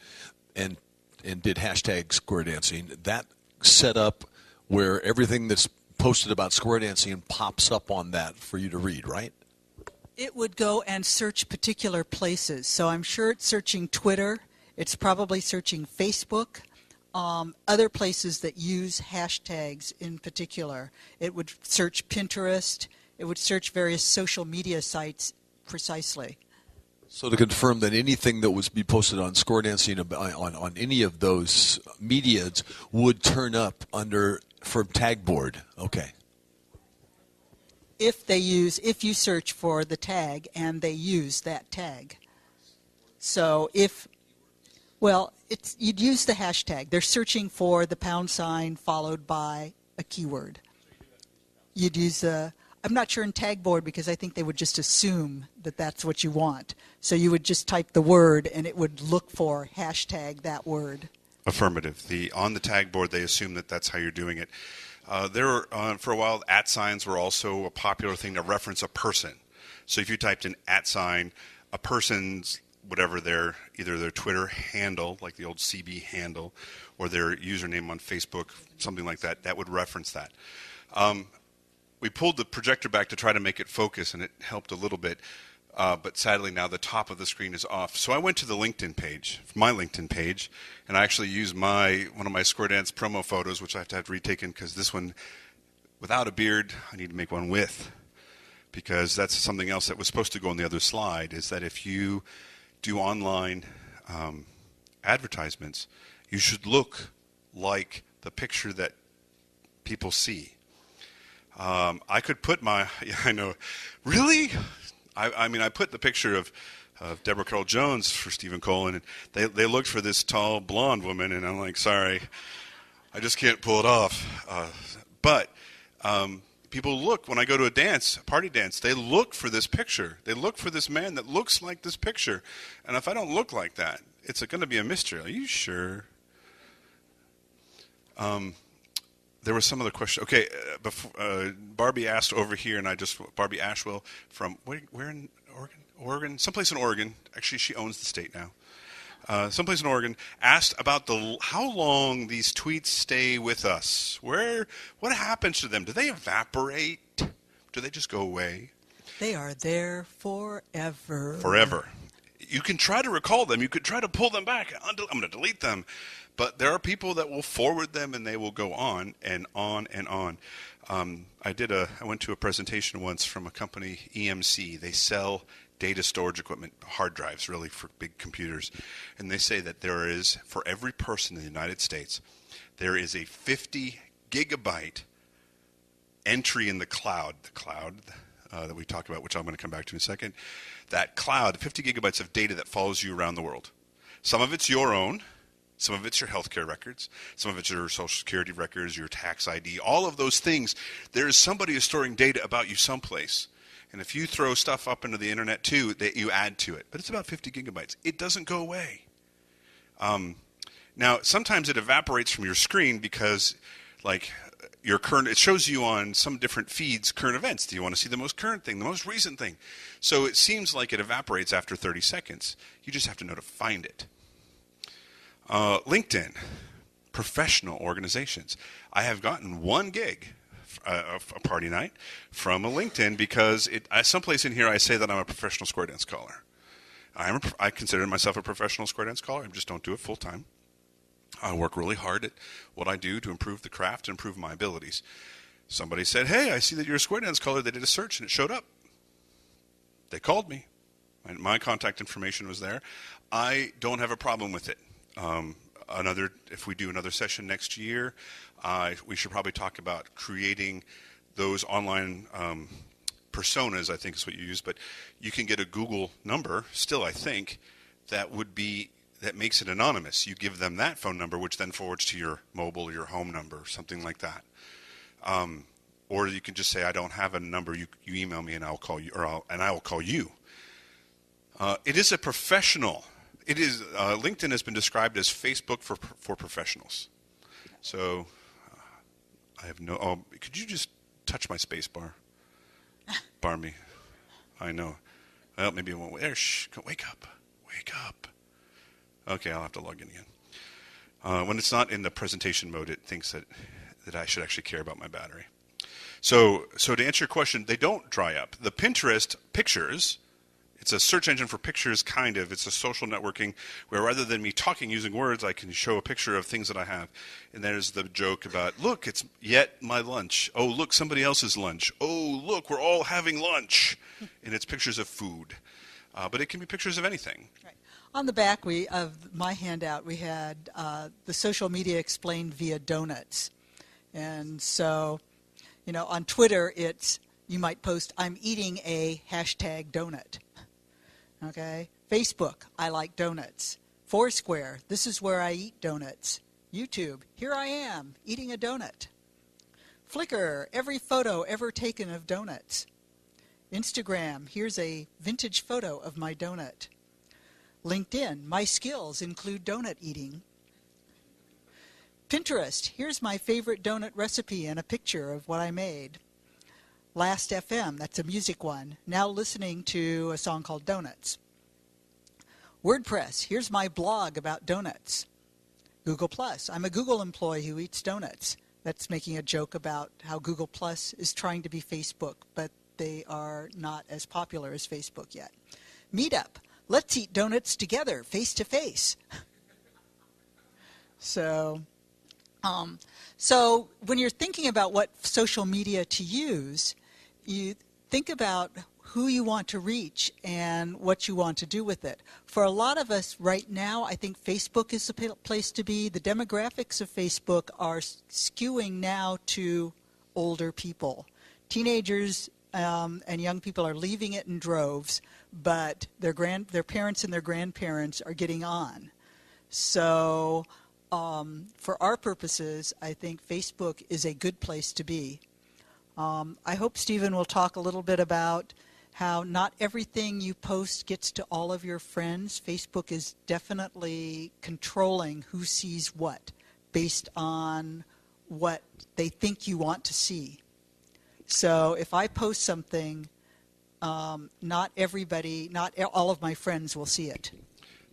and did hashtag square dancing, that set up where everything that's posted about square dancing pops up on that for you to read, right? It would go and search particular places. So I'm sure it's searching Twitter. It's probably searching Facebook, other places that use hashtags in particular. It would search Pinterest. It would search various social media sites precisely. So to confirm that anything that was be posted on square dancing on any of those medias would turn up for Tagboard. Okay. If you search for the tag and they use that tag. So you'd use the hashtag. They're searching for the # followed by a keyword. You'd use I'm not sure in Tagboard because I think they would just assume that that's what you want. So you would just type the word and it would look for hashtag that word. Affirmative. On the Tagboard, they assume that that's how you're doing it. For a while, @ were also a popular thing to reference a person. So if you typed in @ a person's whatever either their Twitter handle, like the old CB handle, or their username on Facebook, something like that, that would reference that. We pulled the projector back to try to make it focus, and it helped a little bit. But sadly, now the top of the screen is off. So I went to the LinkedIn page, my LinkedIn page, and I actually used one of my Square Dance promo photos, which I have to have retaken because this one, without a beard, I need to make one with. Because that's something else that was supposed to go on the other slide, is that if you do online advertisements, you should look like the picture that people see. I could put I know, really? I mean, I put the picture of Deborah Carroll Jones for Stephen Colin, and they looked for this tall blonde woman, and I'm like, sorry, I just can't pull it off. But people look, when I go to a party dance, they look for this picture. They look for this man that looks like this picture. And if I don't look like that, it's going to be a mystery. Are you sure? There was some other question. Okay, Barbie asked over here, and Barbie Ashwell from where in Oregon? Oregon, someplace in Oregon. Actually, she owns the state now. Someplace in Oregon asked about how long these tweets stay with us. What happens to them? Do they evaporate? Do they just go away? They are there forever. Forever. You can try to recall them. You could try to pull them back. I'm going to delete them. But there are people that will forward them, and they will go on and on and on. I went to a presentation once from a company, EMC. They sell data storage equipment, hard drives, really, for big computers. And they say that there is, for every person in the United States, there is a 50 gigabyte entry in the cloud that we talked about, which I'm going to come back to in a second. That cloud, 50 gigabytes of data that follows you around the world. Some of it's your own. Some of it's your healthcare records. Some of it's your social security records, your tax ID, all of those things. There is somebody who's storing data about you someplace. And if you throw stuff up into the internet too, that you add to it. But it's about 50 gigabytes. It doesn't go away. Now, sometimes it evaporates from your screen because, like, it shows you on some different feeds current events. Do you want to see the most current thing, the most recent thing? So it seems like it evaporates after 30 seconds. You just have to know to find it. LinkedIn, professional organizations. I have gotten one gig, a party night, from a LinkedIn because someplace in here I say that I'm a professional square dance caller. I consider myself a professional square dance caller. I just don't do it full time. I work really hard at what I do to improve the craft and improve my abilities. Somebody said, hey, I see that you're a square dance caller. They did a search and it showed up. They called me. And my contact information was there. I don't have a problem with it. If we do another session next year, we should probably talk about creating those online personas, I think is what you use. But you can get a Google number, still I think, that makes it anonymous. You give them that phone number, which then forwards to your mobile or your home number, something like that. Or you can just say, I don't have a number. You email me and I'll call you, and I will call you. It is a professional. LinkedIn has been described as Facebook for professionals. So I have no. Oh, could you just touch my space bar? Bar me. I know. Well, maybe it won't. Shh, wake up. Wake up. Okay, I'll have to log in again. When it's not in the presentation mode, it thinks that I should actually care about my battery. So to answer your question, they don't dry up. The Pinterest pictures, it's a search engine for pictures, kind of. It's a social networking where rather than me talking using words, I can show a picture of things that I have. And there's the joke about, look, it's yet my lunch. Oh, look, somebody else's lunch. Oh, look, we're all having lunch. And it's pictures of food. But it can be pictures of anything. Right. On the back of my handout, we had the social media explained via donuts. And so, on Twitter, you might post, I'm eating a #donut. Okay? Facebook, I like donuts. Foursquare, this is where I eat donuts. YouTube, here I am, eating a donut. Flickr, every photo ever taken of donuts. Instagram, here's a vintage photo of my donut. LinkedIn, my skills include donut eating. Pinterest, here's my favorite donut recipe and a picture of what I made. Last FM, that's a music one, now listening to a song called Donuts. WordPress, here's my blog about donuts. Google+, I'm a Google employee who eats donuts. That's making a joke about how Google+ is trying to be Facebook, but they are not as popular as Facebook yet. Meetup, let's eat donuts together, face to face. So when you're thinking about what social media to use, you think about who you want to reach and what you want to do with it. For a lot of us right now, I think Facebook is the place to be. The demographics of Facebook are skewing now to older people. Teenagers and young people are leaving it in droves, but their parents and their grandparents are getting on. So for our purposes, I think Facebook is a good place to be. I hope Stephen will talk a little bit about how not everything you post gets to all of your friends. Facebook is definitely controlling who sees what based on what they think you want to see. So if I post something, not all of my friends will see it.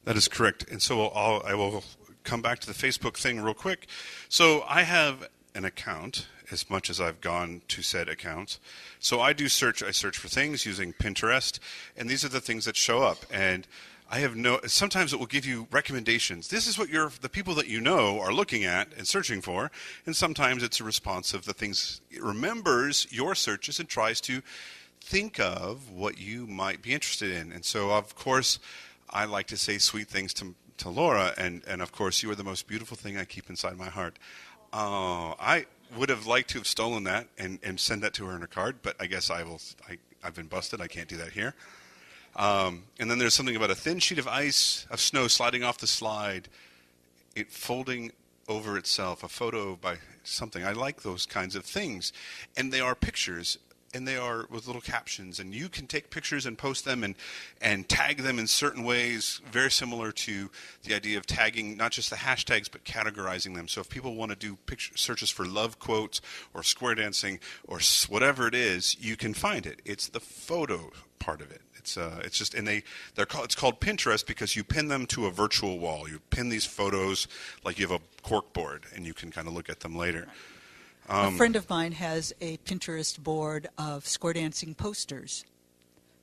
That is correct. And so I will come back to the Facebook thing real quick. So I have an account as much as I've gone to said accounts. So I search for things using Pinterest, and these are the things that show up. And sometimes it will give you recommendations. This is what the people that you know are looking at and searching for. And sometimes it's a response of the things. It remembers your searches and tries to think of what you might be interested in. And so, of course, I like to say sweet things to Laura. And of course, you are the most beautiful thing I keep inside my heart. I would have liked to have stolen that and send that to her in a card, but I guess I've been busted. I can't do that here. And then there's something about a thin sheet of snow sliding off the slide, it folding over itself, a photo by something. I like those kinds of things. And they are pictures, and they are with little captions. And you can take pictures and post them and tag them in certain ways, very similar to the idea of tagging not just the hashtags, but categorizing them. So if people want to do searches for love quotes or square dancing or whatever it is, you can find it. It's the photo part of it. It's just, and it's called Pinterest because you pin them to a virtual wall. You pin these photos like you have a cork board, and you can kind of look at them later. A friend of mine has a Pinterest board of square dancing posters.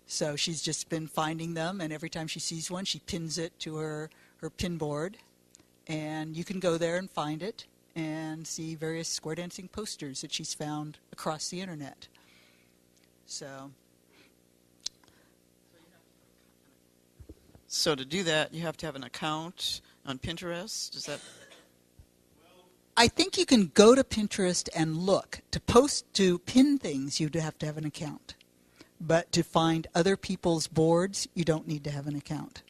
So she's just been finding them, and every time she sees one, she pins it to her pin board. And you can go there and find it and see various square dancing posters that she's found across the internet. So to do that, you have to have an account on Pinterest? Is that... I think you can go to Pinterest and look. To pin things, you'd have to have an account. But to find other people's boards, you don't need to have an account.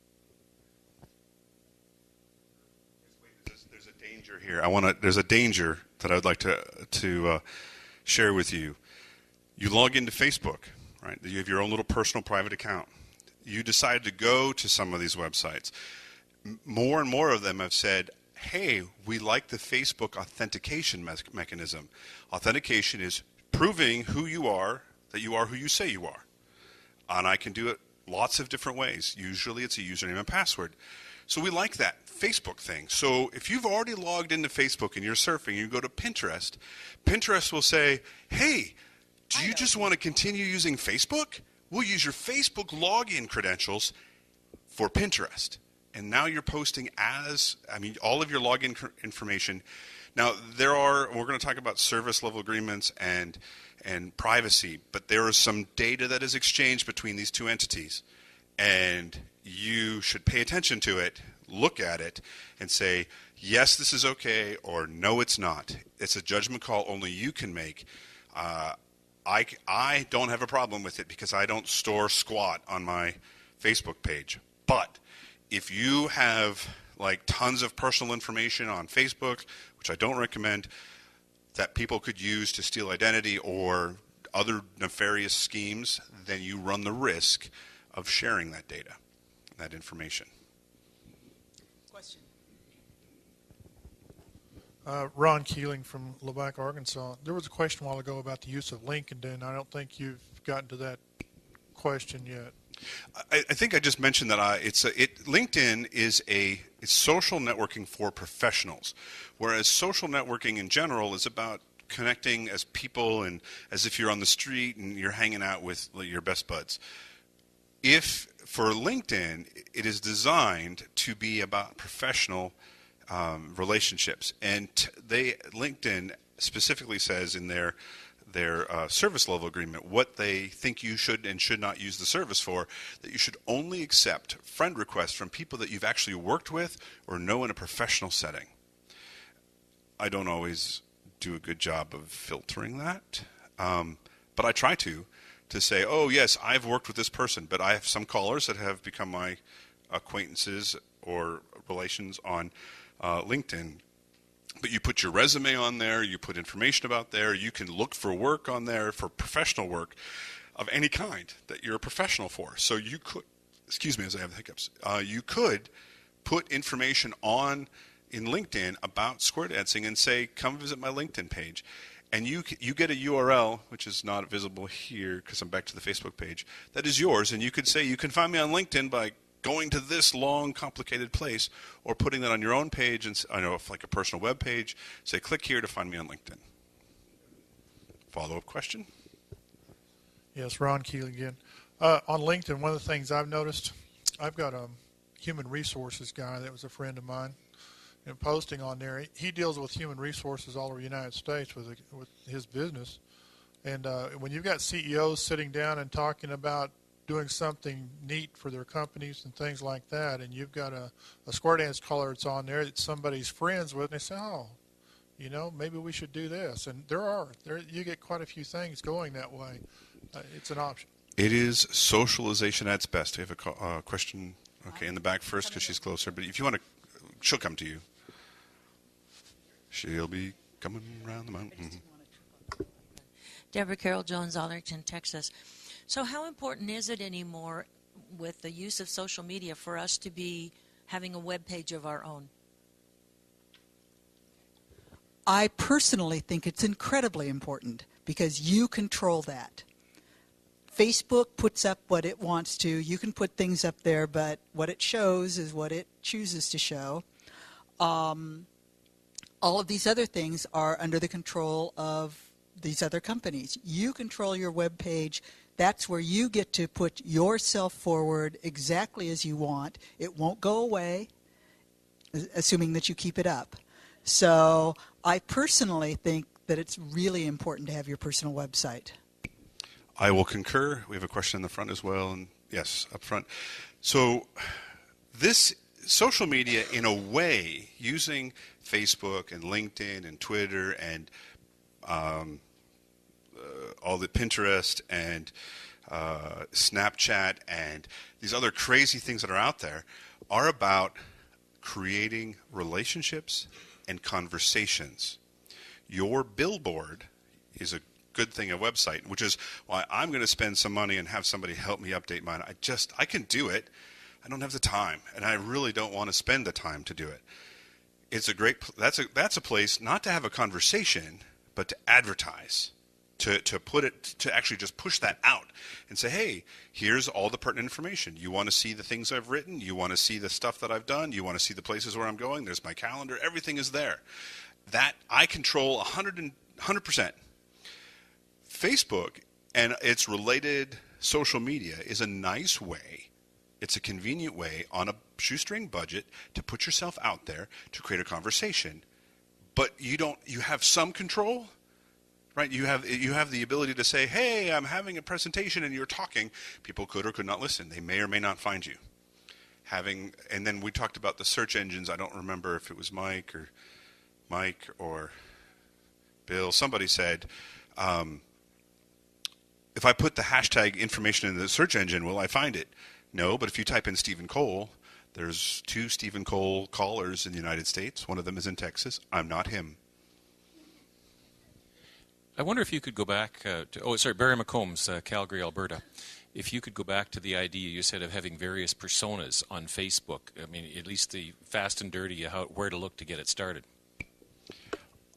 There's a danger here. There's a danger that I would like to share with you. You log into Facebook, right? You have your own little personal private account. You decide to go to some of these websites. More and more of them have said, hey, we like the Facebook authentication mechanism. Authentication is proving who you are, that you are who you say you are. And I can do it lots of different ways. Usually it's a username and password. So we like that Facebook thing. So if you've already logged into Facebook and you're surfing, you go to Pinterest, Pinterest will say, hey, do you just want to continue using Facebook? We'll use your Facebook login credentials for Pinterest. And now you're posting all of your login information. Now, we're going to talk about service level agreements and privacy, but there is some data that is exchanged between these two entities. And you should pay attention to it, look at it, and say, yes, this is okay, or no, it's not. It's a judgment call only you can make. I don't have a problem with it because I don't store squat on my Facebook page. But if you have like tons of personal information on Facebook, which I don't recommend, that people could use to steal identity or other nefarious schemes, then you run the risk of sharing that data, that information. Question. Ron Keeling from Levac, Arkansas. There was a question a while ago about the use of LinkedIn. I don't think you've gotten to that question yet. I think I just mentioned that LinkedIn is it's social networking for professionals, whereas social networking in general is about connecting as people and as if you're on the street and you're hanging out with your best buds. If for LinkedIn, it is designed to be about professional relationships, and LinkedIn specifically says in their service level agreement what they think you should and should not use the service for, that you should only accept friend requests from people that you've actually worked with or know in a professional setting. I don't always do a good job of filtering that, but I try to say, oh yes, I've worked with this person, but I have some callers that have become my acquaintances or relations on LinkedIn. But you put your resume on there, you put information about there, you can look for work on there, for professional work of any kind that you're a professional for. So you could, excuse me as I have hiccups, you could put information on in LinkedIn about square dancing and say, come visit my LinkedIn page. And you get a URL, which is not visible here because I'm back to the Facebook page, that is yours. And you could say, you can find me on LinkedIn by going to this long, complicated place, or putting that on your own page, and like a personal web page, say, click here to find me on LinkedIn. Follow-up question? Yes, Ron Keeling again. On LinkedIn, one of the things I've noticed, I've got a human resources guy that was a friend of mine, and posting on there, he deals with human resources all over the United States with his business. And when you've got CEOs sitting down and talking about doing something neat for their companies and things like that, and you've got a square dance caller that's on there that somebody's friends with, and they say, oh, maybe we should do this. And you get quite a few things going that way. It's an option. It is socialization at its best. We have a question, in the back first because she's closer. But if you want to, she'll come to you. She'll be coming around the mountain. Deborah Carroll Jones, Arlington, Texas. So how important is it anymore with the use of social media for us to be having a web page of our own? I personally think it's incredibly important because you control that. Facebook puts up what it wants to. You can put things up there, but what it shows is what it chooses to show. All of these other things are under the control of these other companies. You control your web page. That's where you get to put yourself forward exactly as you want. It won't go away, assuming that you keep it up. So I personally think that it's really important to have your personal website. I will concur. We have a question in the front as well, and yes, up front. So this social media, in a way, using Facebook and LinkedIn and Twitter and all the Pinterest and Snapchat and these other crazy things that are out there, are about creating relationships and conversations. Your billboard is a good thing, a website, which is why I'm going to spend some money and have somebody help me update mine. I can do it. I don't have the time, and I really don't want to spend the time to do it. it's a great. That's a place not to have a conversation, but to advertise, to put it, to actually just push that out and say, hey, here's all the pertinent information. You want to see the things I've written? You want to see the stuff that I've done? You want to see the places where I'm going? There's my calendar. Everything is there. That I control 100%. Facebook and its related social media is a nice way. It's a convenient way on a shoestring budget to put yourself out there to create a conversation. But you have some control, right? You have the ability to say, hey, I'm having a presentation and you're talking. People could or could not listen. They may or may not find you. And then we talked about the search engines. I don't remember if it was Mike or Bill. Somebody said, if I put the hashtag information in the search engine, will I find it? No, but if you type in Stephen Cole, there's 2 Stephen Cole callers in the United States. One of them is in Texas. I'm not him. I wonder if you could go back Barry McCombs, Calgary, Alberta. If you could go back to the idea you said of having various personas on Facebook. I mean, at least the fast and dirty, where to look to get it started.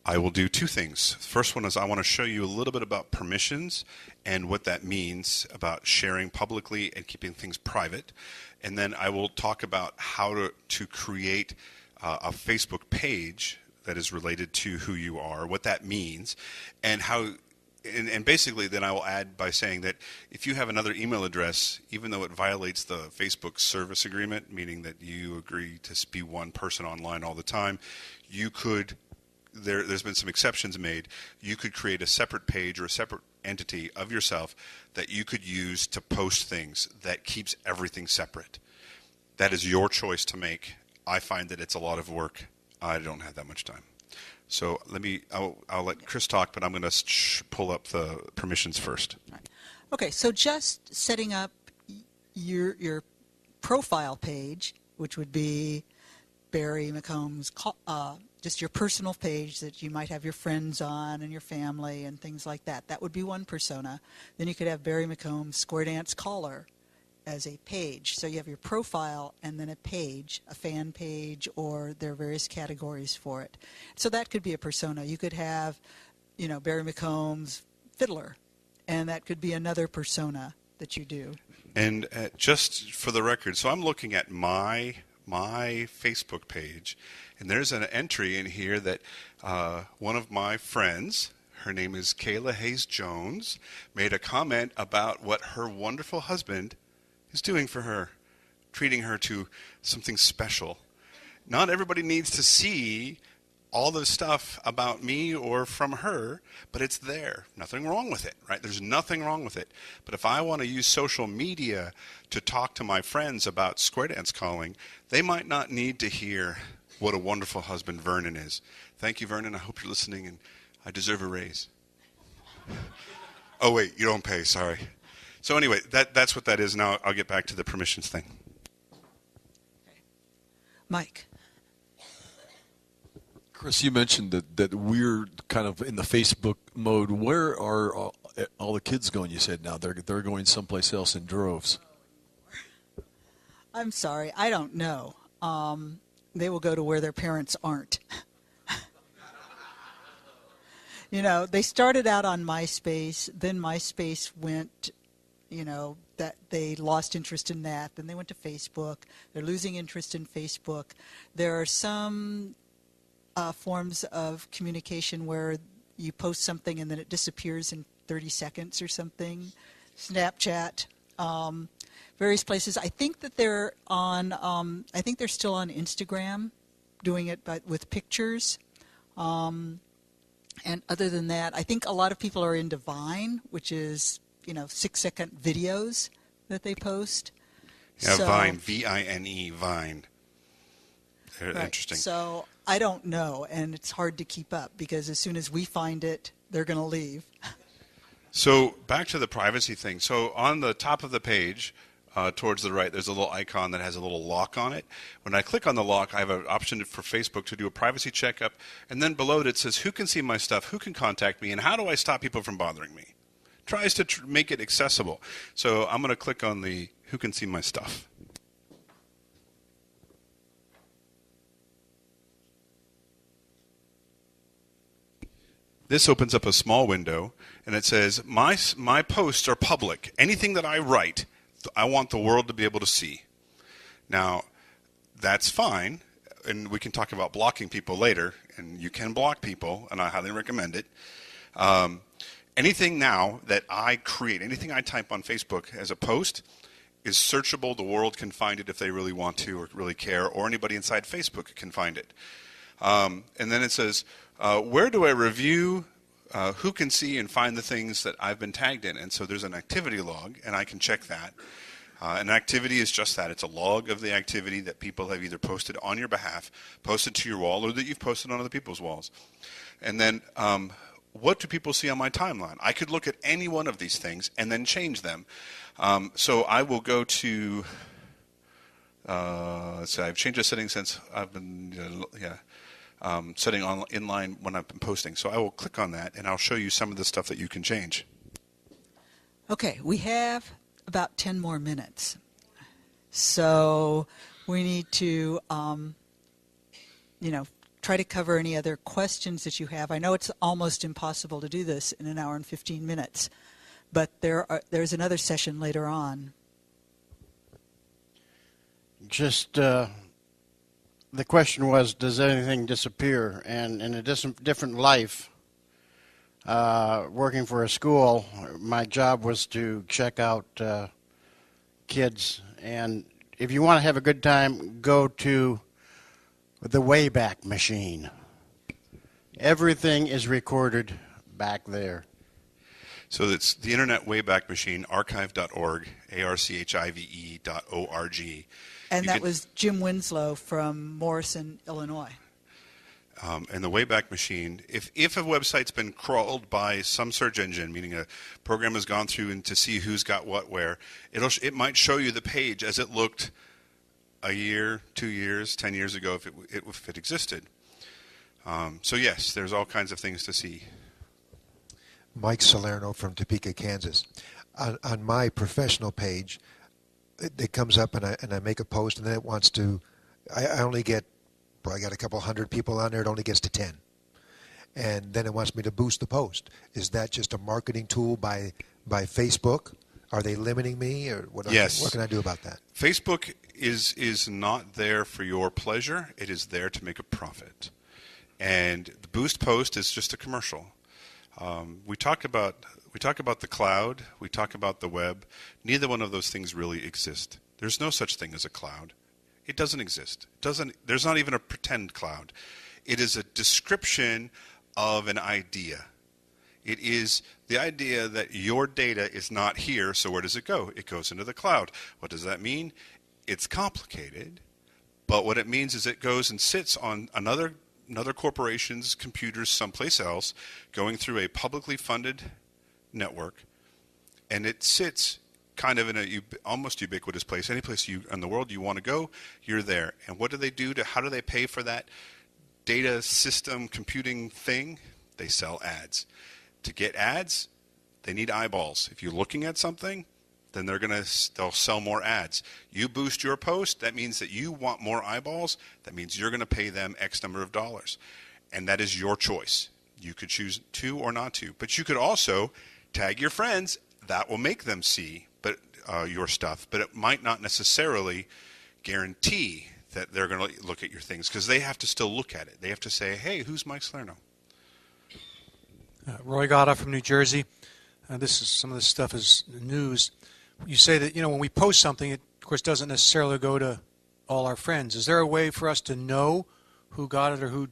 I will do 2 things. First one is I want to show you a little bit about permissions and what that means about sharing publicly and keeping things private. And then I will talk about how to create a Facebook page that is related to who you are, what that means, and how. And basically then I will add by saying that if you have another email address, even though it violates the Facebook service agreement, meaning that you agree to be one person online all the time, you could. There's been some exceptions made. You could create a separate page or a separate entity of yourself that you could use to post things that keeps everything separate. That is your choice to make. I find that it's a lot of work. I don't have that much time. So I'll let Chris talk, but I'm going to pull up the permissions first. Okay, so just setting up your profile page, which would be Barry McCombs, just your personal page that you might have your friends on and your family and things like that. That would be one persona. Then you could have Barry McCombs Square Dance Caller as a page. So you have your profile and then a page, a fan page, or there are various categories for it. So that could be a persona. You could have, Barry McCombs Fiddler, and that could be another persona that you do. And just for the record, so I'm looking at my Facebook page, and there's an entry in here that one of my friends, her name is Kayla Hayes Jones, made a comment about what her wonderful husband is doing for her, treating her to something special. Not everybody needs to see all the stuff about me or from her, but it's there. Nothing wrong with it, right? There's nothing wrong with it. But if I want to use social media to talk to my friends about square dance calling, they might not need to hear what a wonderful husband Vernon is. Thank you, Vernon. I hope you're listening, and I deserve a raise. Oh, wait, you don't pay. Sorry. So anyway, that's what that is. Now I'll get back to the permissions thing. Mike. Chris, you mentioned that we're kind of in the Facebook mode. Where are all the kids going? You said now they're going someplace else in droves. I'm sorry, I don't know. They will go to where their parents aren't. They started out on MySpace, then MySpace went, that they lost interest in that. Then they went to Facebook. They're losing interest in Facebook. There are some forms of communication where you post something and then it disappears in 30 seconds or something. Snapchat, various places. I think that they're on. I think they're still on Instagram, doing it with pictures. And other than that, I think a lot of people are into Vine, which is 6-second videos that they post. Yeah, so, Vine, V-I-N-E, Vine. They're right. Interesting. So I don't know, and it's hard to keep up because as soon as we find it, they're going to leave. So back to the privacy thing. So on the top of the page, towards the right, there's a little icon that has a little lock on it. When I click on the lock, I have an option for Facebook to do a privacy checkup, and then below it says who can see my stuff, who can contact me, and how do I stop people from bothering me. Tries to make it accessible. So I'm going to click on the who can see my stuff. this opens up a small window, and it says, my posts are public. Anything that I write, I want the world to be able to see. Now, that's fine, and we can talk about blocking people later, and you can block people, and I highly recommend it. Anything now that I create, anything I type on Facebook as a post is searchable. The world can find it if they really want to or really care, or anybody inside Facebook can find it. And then it says, where do I review, who can see and find the things that I've been tagged in? And so there's an activity log, and I can check that. An activity is just that. It's a log of the activity that people have either posted on your behalf, posted to your wall, or that you've posted on other people's walls. And then what do people see on my timeline? I could look at any one of these things and then change them. So I will go to, let's see, I've changed the settings since I've been, setting on inline when I've been posting. So I will click on that, and I'll show you some of the stuff that you can change. Okay, we have about 10 more minutes. So we need to, try to cover any other questions that you have. I know it's almost impossible to do this in an hour and 15 minutes, but there's another session later on. Just the question was, does anything disappear? And in a different life, working for a school, my job was to check out kids. And if you want to have a good time, go to the Wayback Machine. Everything is recorded back there. So it's the Internet Wayback Machine, archive.org, archive.org. And that was Jim Winslow from Morrison, Illinois. And the Wayback Machine, if a website's been crawled by some search engine, meaning a program has gone through and to see who's got what where, it might show you the page as it looked a year, 2 years, 10 years ago if it existed. So yes, there's all kinds of things to see. Mike Salerno from Topeka, Kansas. On my professional page, it comes up and I make a post, and then it wants to, I only get, probably got a couple hundred people on there, it only gets to 10. And then it wants me to boost the post. Is that just a marketing tool by Facebook? Are they limiting me, or what can I do about that? Facebook is not there for your pleasure. It is there to make a profit. And the boost post is just a commercial. We talk about the cloud. We talk about the web. Neither one of those things really exist. There's no such thing as a cloud. It doesn't exist. There's not even a pretend cloud. It is a description of an idea. It is the idea that your data is not here, so where does it go? It goes into the cloud. What does that mean? It's complicated, but what it means is it goes and sits on another corporation's computers someplace else, going through a publicly funded network, and it sits kind of in a almost ubiquitous place. Any place in the world you want to go, you're there. And what do they do how do they pay for that data system computing thing? They sell ads. To get ads, they need eyeballs. If you're looking at something, then they'll sell more ads. You boost your post, that means that you want more eyeballs. That means you're going to pay them X number of dollars. And that is your choice. You could choose to or not to. But you could also tag your friends. That will make them see your stuff. But it might not necessarily guarantee that they're going to look at your things, because they have to still look at it. They have to say, hey, who's Mike Salerno? Roy Gotta from New Jersey. Some of this stuff is news. You say that, when we post something, it, of course, doesn't necessarily go to all our friends. Is there a way for us to know who got it or who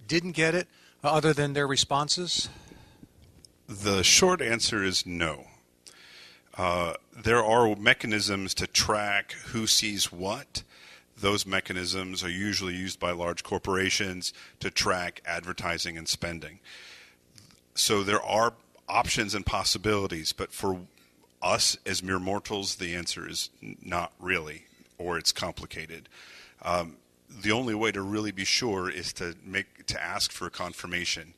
didn't get it, other than their responses? The short answer is no. There are mechanisms to track who sees what. Those mechanisms are usually used by large corporations to track advertising and spending. So there are options and possibilities, but for us as mere mortals, the answer is not really, or it's complicated. The only way to really be sure is to ask for a confirmation,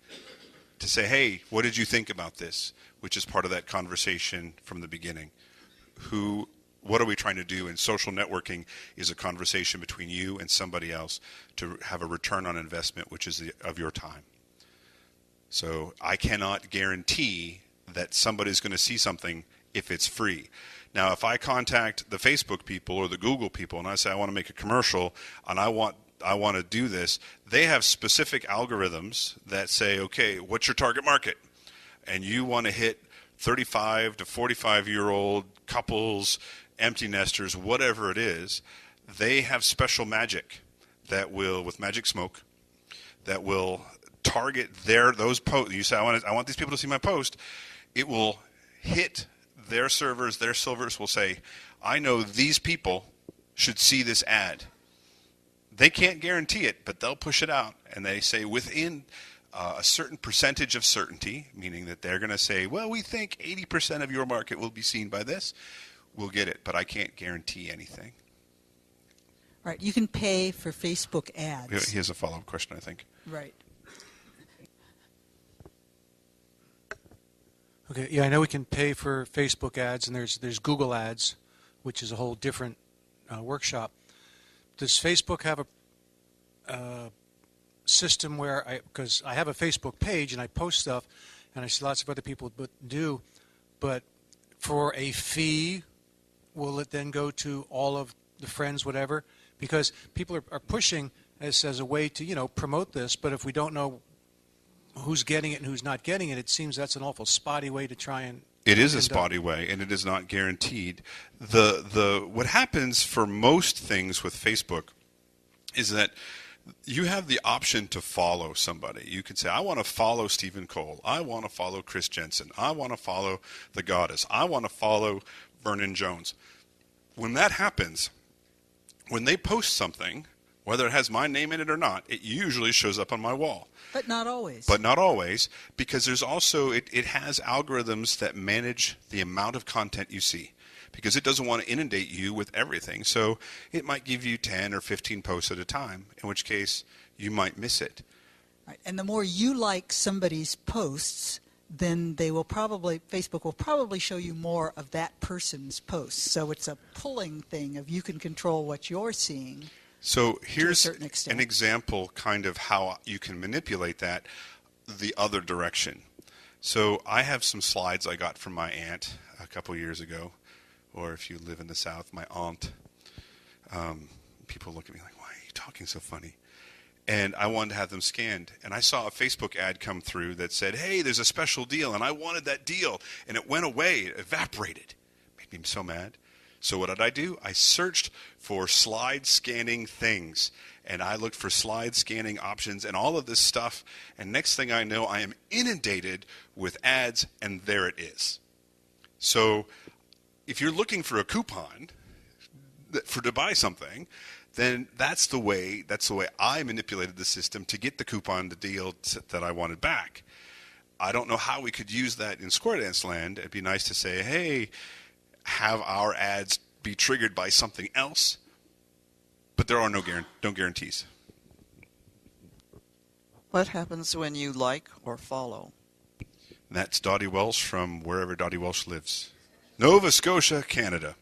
to say, hey, what did you think about this? Which is part of that conversation from the beginning. What are we trying to do? And social networking is a conversation between you and somebody else to have a return on investment, which is of your time. So I cannot guarantee that somebody's going to see something if it's free. Now, if I contact the Facebook people or the Google people and I say I want to make a commercial and I want to do this, they have specific algorithms that say, okay, what's your target market? And you want to hit 35 to 45-year-old couples, empty nesters, whatever it is. They have special magic that will, with magic smoke, that will target those posts. You say, I want these people to see my post. It will hit their servers. Their servers will say, I know these people should see this ad. They can't guarantee it, but they'll push it out. And they say within a certain percentage of certainty, meaning that they're going to say, well, we think 80% of your market will be seen by this. We'll get it, but I can't guarantee anything. Right. You can pay for Facebook ads. Here's a follow-up question, I think. Right. Okay, yeah, I know we can pay for Facebook ads, and there's Google ads, which is a whole different workshop. Does Facebook have a system where because I have a Facebook page and I post stuff, and I see lots of other people do, but for a fee, will it then go to all of the friends, whatever? Because people are pushing this as a way to, promote this, but if we don't know who's getting it and who's not getting it, it seems that's an awful spotty way to try and... It is a spotty way, and it is not guaranteed. What happens for most things with Facebook is that you have the option to follow somebody. You can say, I want to follow Stephen Cole. I want to follow Chris Jensen. I want to follow The Goddess. I want to follow Vernon Jones. When that happens, when they post something, whether it has my name in it or not, it usually shows up on my wall. But not always. But not always, because there's also, it has algorithms that manage the amount of content you see, because it doesn't want to inundate you with everything. So it might give you 10 or 15 posts at a time, in which case you might miss it. Right. And the more you like somebody's posts, then Facebook will probably show you more of that person's posts. So it's a pulling thing of you can control what you're seeing. So here's an example kind of how you can manipulate that the other direction. So I have some slides I got from my aunt a couple years ago, or if you live in the South, my aunt. People look at me like, why are you talking so funny? And I wanted to have them scanned. And I saw a Facebook ad come through that said, hey, there's a special deal, and I wanted that deal. And it went away, it evaporated. Made me so mad. So what did I do? I searched for slide scanning things, and I looked for slide scanning options and all of this stuff, and next thing I know, I am inundated with ads, and there it is. So if you're looking for a coupon to buy something, then that's the way I manipulated the system to get the coupon, the deal that I wanted back. I don't know how we could use that in Square Dance Land. It'd be nice to say, hey, have our ads be triggered by something else, but there are no guarantees. What happens when you like or follow? And that's Dottie Welsh from wherever Dottie Welsh lives. Nova Scotia, Canada.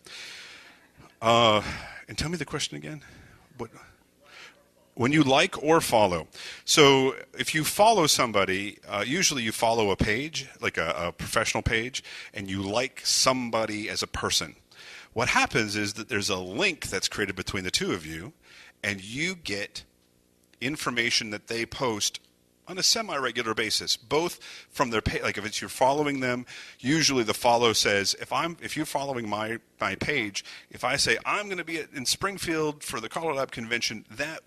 And tell me the question again. What? When you like or follow. So if you follow somebody, usually you follow a page, like a professional page, and you like somebody as a person. What happens is that there's a link that's created between the two of you, and you get information that they post on a semi-regular basis, both from their page. Like if you're following them, usually the follow says, if you're following my page, if I say I'm going to be in Springfield for the CALLERLAB convention, that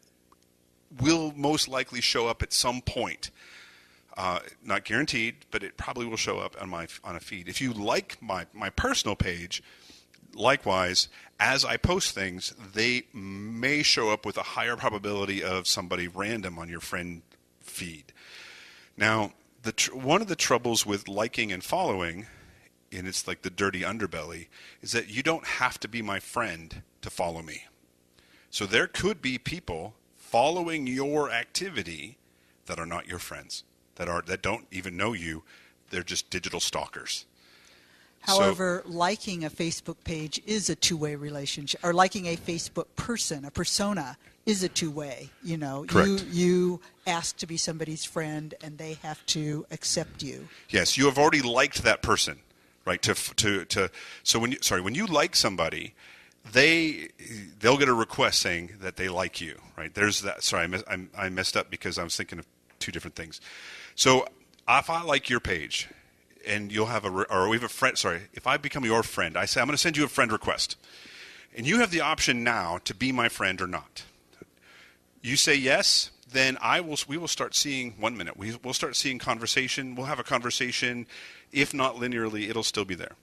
will most likely show up at some point. Not guaranteed, but it probably will show up on a feed. If you like my personal page, likewise, as I post things, they may show up with a higher probability of somebody random on your friend feed. Now, one of the troubles with liking and following, and it's like the dirty underbelly, is that you don't have to be my friend to follow me. So there could be people following your activity that are not your friends, that don't even know you. They're just digital stalkers. However, liking a Facebook page is a two-way relationship, or liking a Facebook person, a persona, is a two-way. You know, Correct. you ask to be somebody's friend, and they have to accept you. Yes, you have already liked that person, right? So when you like somebody, they'll get a request saying that they like you, right? There's that. Sorry, I messed up because I was thinking of two different things. So if I like your page, and you'll have or we have a friend. Sorry, if I become your friend, I say I'm going to send you a friend request, and you have the option now to be my friend or not. You say yes, then we will start seeing 1 minute. We'll start seeing conversation. We'll have a conversation. If not linearly, it'll still be there.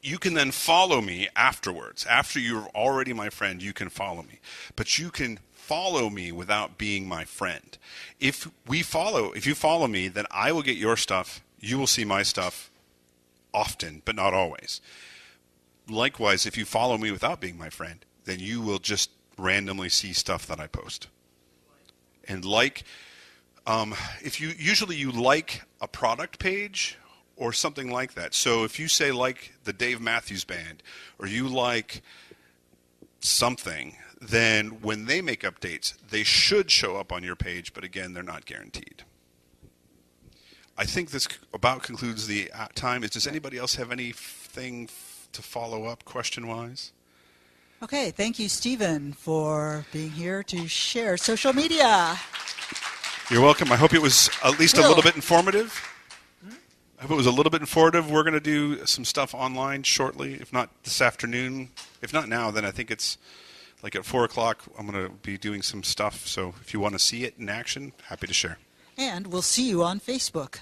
You can then follow me afterwards. After you're already my friend, you can follow me. But you can follow me without being my friend. If you follow me, then I will get your stuff. You will see my stuff often, but not always. Likewise, if you follow me without being my friend, then you will just randomly see stuff that I post. And if you like a product page or something like that. So if you say like the Dave Matthews Band, or you like something, then when they make updates, they should show up on your page, but again, they're not guaranteed. I think this about concludes the time. Does anybody else have anything to follow up question-wise? Okay, thank you, Stephen, for being here to share social media. You're welcome. I hope it was at least a little bit informative. I hope it was a little bit informative. We're going to do some stuff online shortly, if not this afternoon. If not now, then I think it's like at 4 o'clock. I'm going to be doing some stuff. So if you want to see it in action, happy to share. And we'll see you on Facebook.